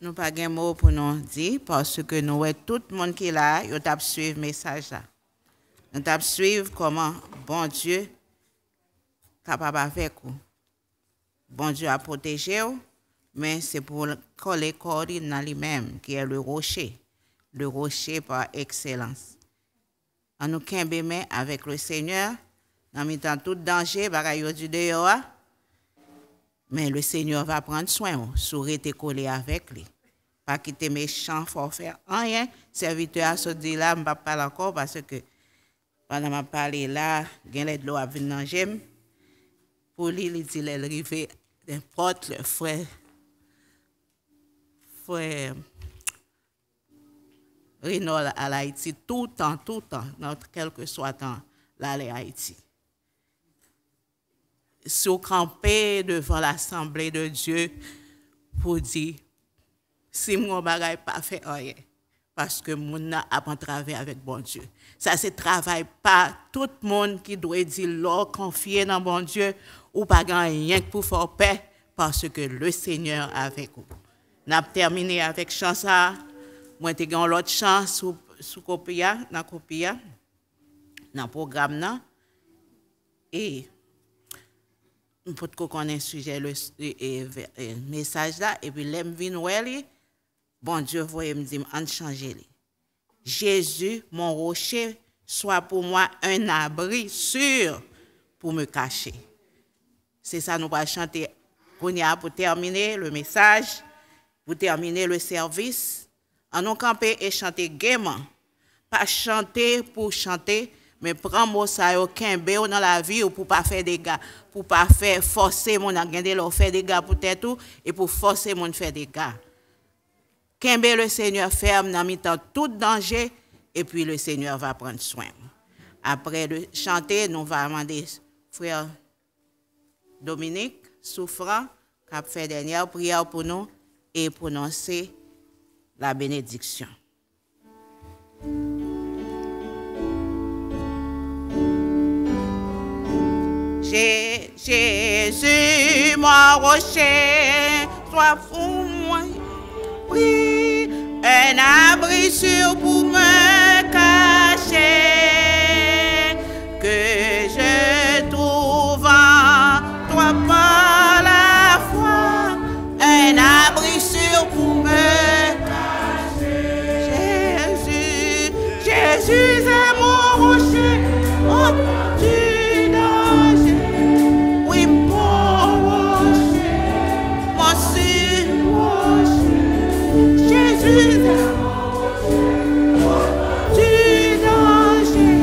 Nous pas de mot pour nous dire parce que nous avons tout le monde qui est là, il t'a suivre le message là. Nous t'a suivre comment bon Dieu capable avec vous. Bon Dieu a protégé vous, mais c'est pour coller corps dans lui-même qui est le rocher par excellence. En nous kembe avec le Seigneur, en mettant tout danger, bagaille du dehors, mais le Seigneur va prendre soin, sur être collé avec lui. Pas quitter méchant, faut faire rien. Serviteur a se dit là, je ne vais pas parler encore parce que pendant que je parle là, il y a de l'eau à venir dans le pour lui, il dit, il est arrivé, n'importe le frère. Renol à l'Haïti, tout le temps, quel que soit le temps, là, l'Haïti. Sous camper devant l'Assemblée de Dieu pour dire, si mon bagage pas fait rien, parce que moun n'a apprend travailler avec bon Dieu. Ça c'est travail pas tout le monde qui doit dire leur confier dans bon Dieu ou pas rien pour faire paix parce que le Seigneur est avec vous. N'a terminé avec chance ça. Moi t'ai gagné l'autre chance sous copia dans programme là et pour qu'on connaisse sujet le message là et puis l'aime vinn bon Dieu voyait me dire en changer. Jésus mon rocher soit pour moi un abri sûr pour me cacher. C'est ça nous va chanter pour terminer le message, pour terminer le service. En nous camper et chanter gaiement. Pas chanter pour chanter, mais prendre mot ça aucun béo dans la vie ou pour pas faire des dégâts, pour pas faire forcer mon à gagner leur faire des dégâts pour tête tout et pour forcer mon faire des dégâts. Qu'un le Seigneur ferme dans mi-temps tout danger et puis le Seigneur va prendre soin. Après de chanter, nous va demander frère Dominique souffrant qui a fait dernière prière pour nous et prononcer la bénédiction. Jésus, mon rocher, sois pour moi, oui, un abri sûr pour me cacher, que je trouve en toi par la foi, un abri sûr pour me Jésus est mon rocher, oh du danger. Oui, mon rocher, mon sûr rocher. Jésus est mon rocher, du danger.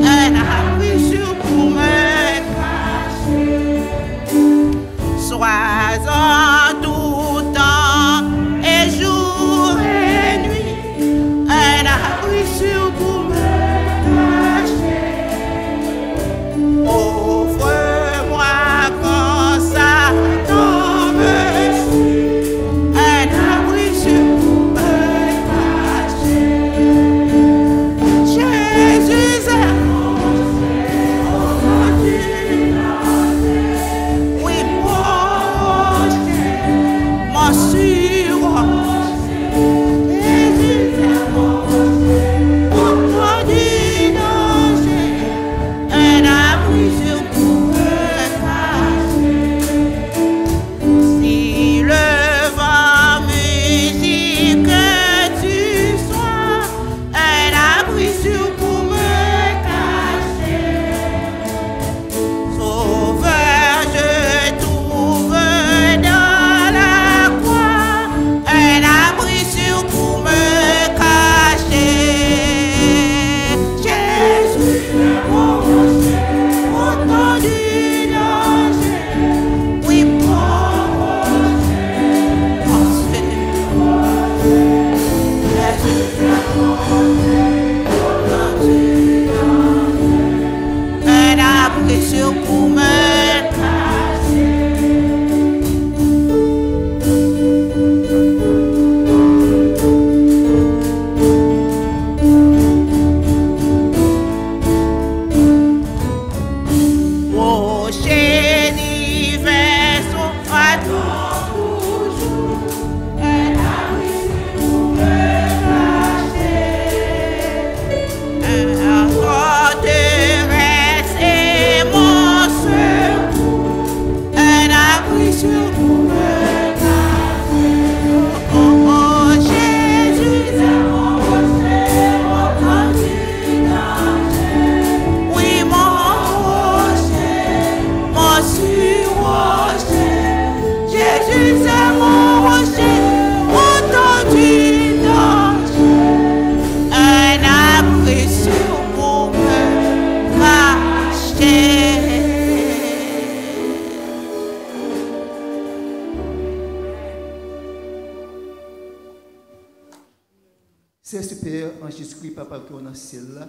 Un abri sûr pour me cacher. Sois en tout temps et jour et nuit. Un abri sûr pour me cacher. Offre-moi quand ça tombe suit. Un abri sûr pour me cacher. Jésus est mon rocher, oui mon rocher, mon sûr rocher. Jésus est mon un abri sûr pour me cacher. Si le vent me dit que tu sois un abri sûr pour me cacher. Sauveur, je trouve dans la croix un abri sûr pour me cacher. Jésus est mon rocher, au temps du danger. Oui, mon rocher, mon sûr rocher. Jésus est mon rocher, au temps du danger. Un abri sûr pour me cacher. Rocher divers à toujours, un abri pour me cacher. Un forteresse et mon secours, un abri sûr pour me cacher. Oh, oh, oh, Jésus est mon rocher, au temps du danger. Oui, mon rocher, mon sûr rocher. Jésus est mon rocher, au temps du danger. Un abri sûr pour me cacher. Saint-Père, en Jésus-Christ, Papa, qui est dans le ciel là,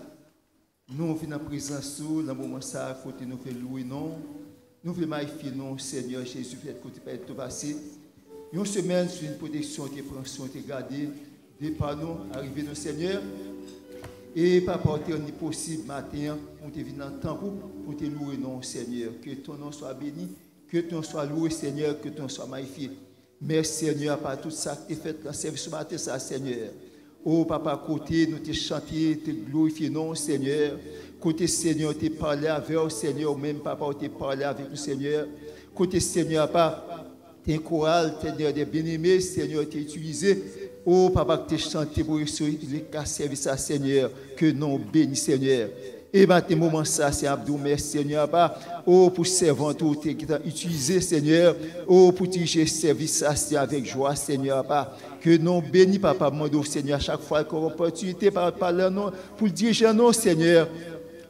nous venons en présence dans le moment ça, côté nous fait louer non, nous voulons magnifier non, Seigneur Jésus, fait côté pas être passé. Une semaine sur une protection qui prend soin, qui garde, départ nous, arriver nous, Seigneur. Et papa, il est possible matin pour te venir dans le temps pour te louer, non, Seigneur. Que ton nom soit béni, que ton nom soit loué, Seigneur, que ton nom soit magnifié. Merci, Seigneur, par tout ça que tu as fait dans le service ce matin, ça, Seigneur. Oh, papa, côté, nous te chanté, te glorifié, non, Seigneur. Côté, Seigneur, tu parlé avec nous, Seigneur, même, papa, tu parlé avec nous, Seigneur. Côté, Seigneur, papa, tu choral, tu des bien-aimés, Seigneur, tu utilisé. Oh, papa, que tu chanté pour le service à Seigneur, que non béni, Seigneur. Et maintenant, moment ça, c'est Abdou, merci, Seigneur, papa. Oh, pour servant tout qui t'a utilisé, Seigneur. Oh, pour diriger service à avec joie, Seigneur, papa. Que non béni, papa, mon Seigneur, à chaque fois qu'on a opportunité pour parler, pour diriger, non, Seigneur.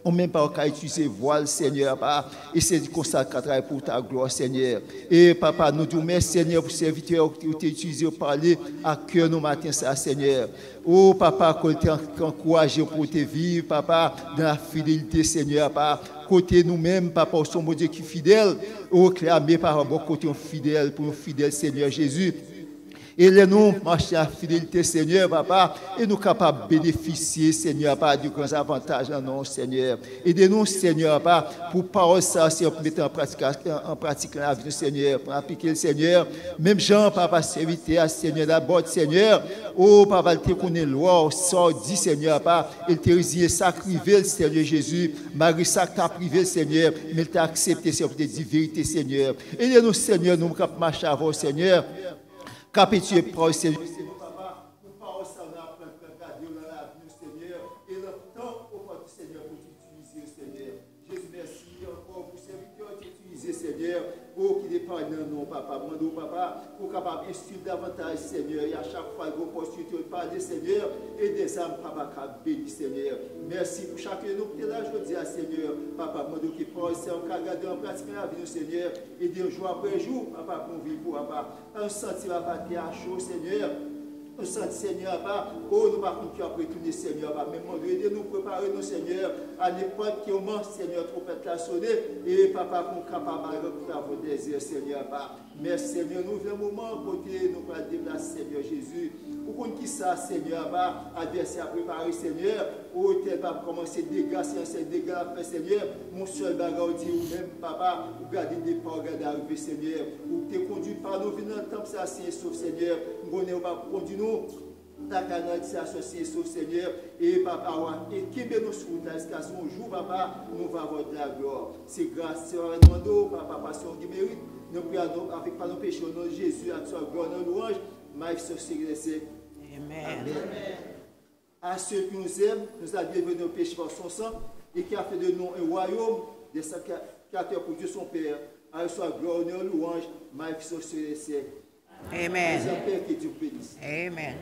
On même pas qu'à utiliser voile, Seigneur, papa. Et c'est comme ça qu'on travaille pour ta gloire, Seigneur. Et papa, nous te remercions, Seigneur, pour serviteur qui t'a utilisé pour parler à cœur nos matins, ça, Seigneur. Oh, papa, qu'on t'encourage pour te vivre, papa, dans la fidélité, Seigneur, papa. Côté nous-mêmes, papa, nous sommes Dieu qui est fidèle. Oh, clamez par bon côté fidèle, pour nous fidèles, Seigneur Jésus. Et nous marcher à fidélité, Seigneur, papa, et nous capables de bénéficier, Seigneur, papa, de grands avantages dans nous, Seigneur. Aidez-nous, Seigneur, papa, pour parole ça, si on mettre en pratique la vie, Seigneur, pour appliquer le Seigneur. Même Jean, papa, serviteur, Seigneur, d'abord, Seigneur. Oh, papa, il te connaît loi, sort, dit, Seigneur, papa, il te résilié, sacrifié, le Seigneur Jésus, malgré ça, tu as privé, Seigneur, mais il t'a accepté, Seigneur, pour te dire vérité, Seigneur. Aidez-nous, Seigneur, nous capables de marcher avant, Seigneur. Capituler pour Seigneur. Papa, nous parlons ça dans l'avenir, Seigneur, et le temps au point du Seigneur pour t'utiliser, Seigneur. Jésus, merci encore pour serviteur t'utiliser, Seigneur, pour qui dépend de nous, papa. Mando, papa, pour capable d'instruire davantage, Seigneur, et à chaque fois qu'on opportunité de parler, Seigneur, et des âmes, papa, qui béni, Seigneur. Merci pour chacun de nous qui est là, je dis à Seigneur, papa, mando qui parle, c'est un cas garder en pratique la vie, Seigneur, et de jour après jour, papa, pour vivre, papa. Un sentiment à chaud, Seigneur. Un sentiment, Seigneur, oh, nous pas qui après tout, Seigneur, même aidez-nous préparer nos Seigneur à n'importe quel moment, Seigneur, trop être la sonner, et papa, pour capable de retrouver vos désirs, Seigneur, merci, Seigneur, nous venons un moment, côté, nous pas déplacer, Seigneur Jésus, pour qu'on qui ça, Seigneur, adversaire à préparer, Seigneur, oh, tel va commencer dégâts, c'est dégâts à faire, Seigneur, mon seul bagage dit, ou même, papa, ou garder des pas, regarder arriver, Seigneur, ou te conduit par nous, venir dans le temple, ça, c'est sauf, Seigneur, nous ne pas conduire nous, ta canal, c'est associé, sauf, Seigneur, et papa, et qui nous sur la escasson, jour, papa, nous va avoir de la gloire. C'est grâce, c'est un demando, papa, passion qui mérite, nous prions avec pas nos péchés, au nom de Jésus, à toi, gloire, nos louanges, ma vie, c'est Amen. À ceux qui nous aiment, nous a bienvenus au péché par son sang, et qui a fait de nous un royaume, des sacrificateurs pour Dieu son Père, à soit gloire, honneur, louange, ma vie, c'est Amen. Amen.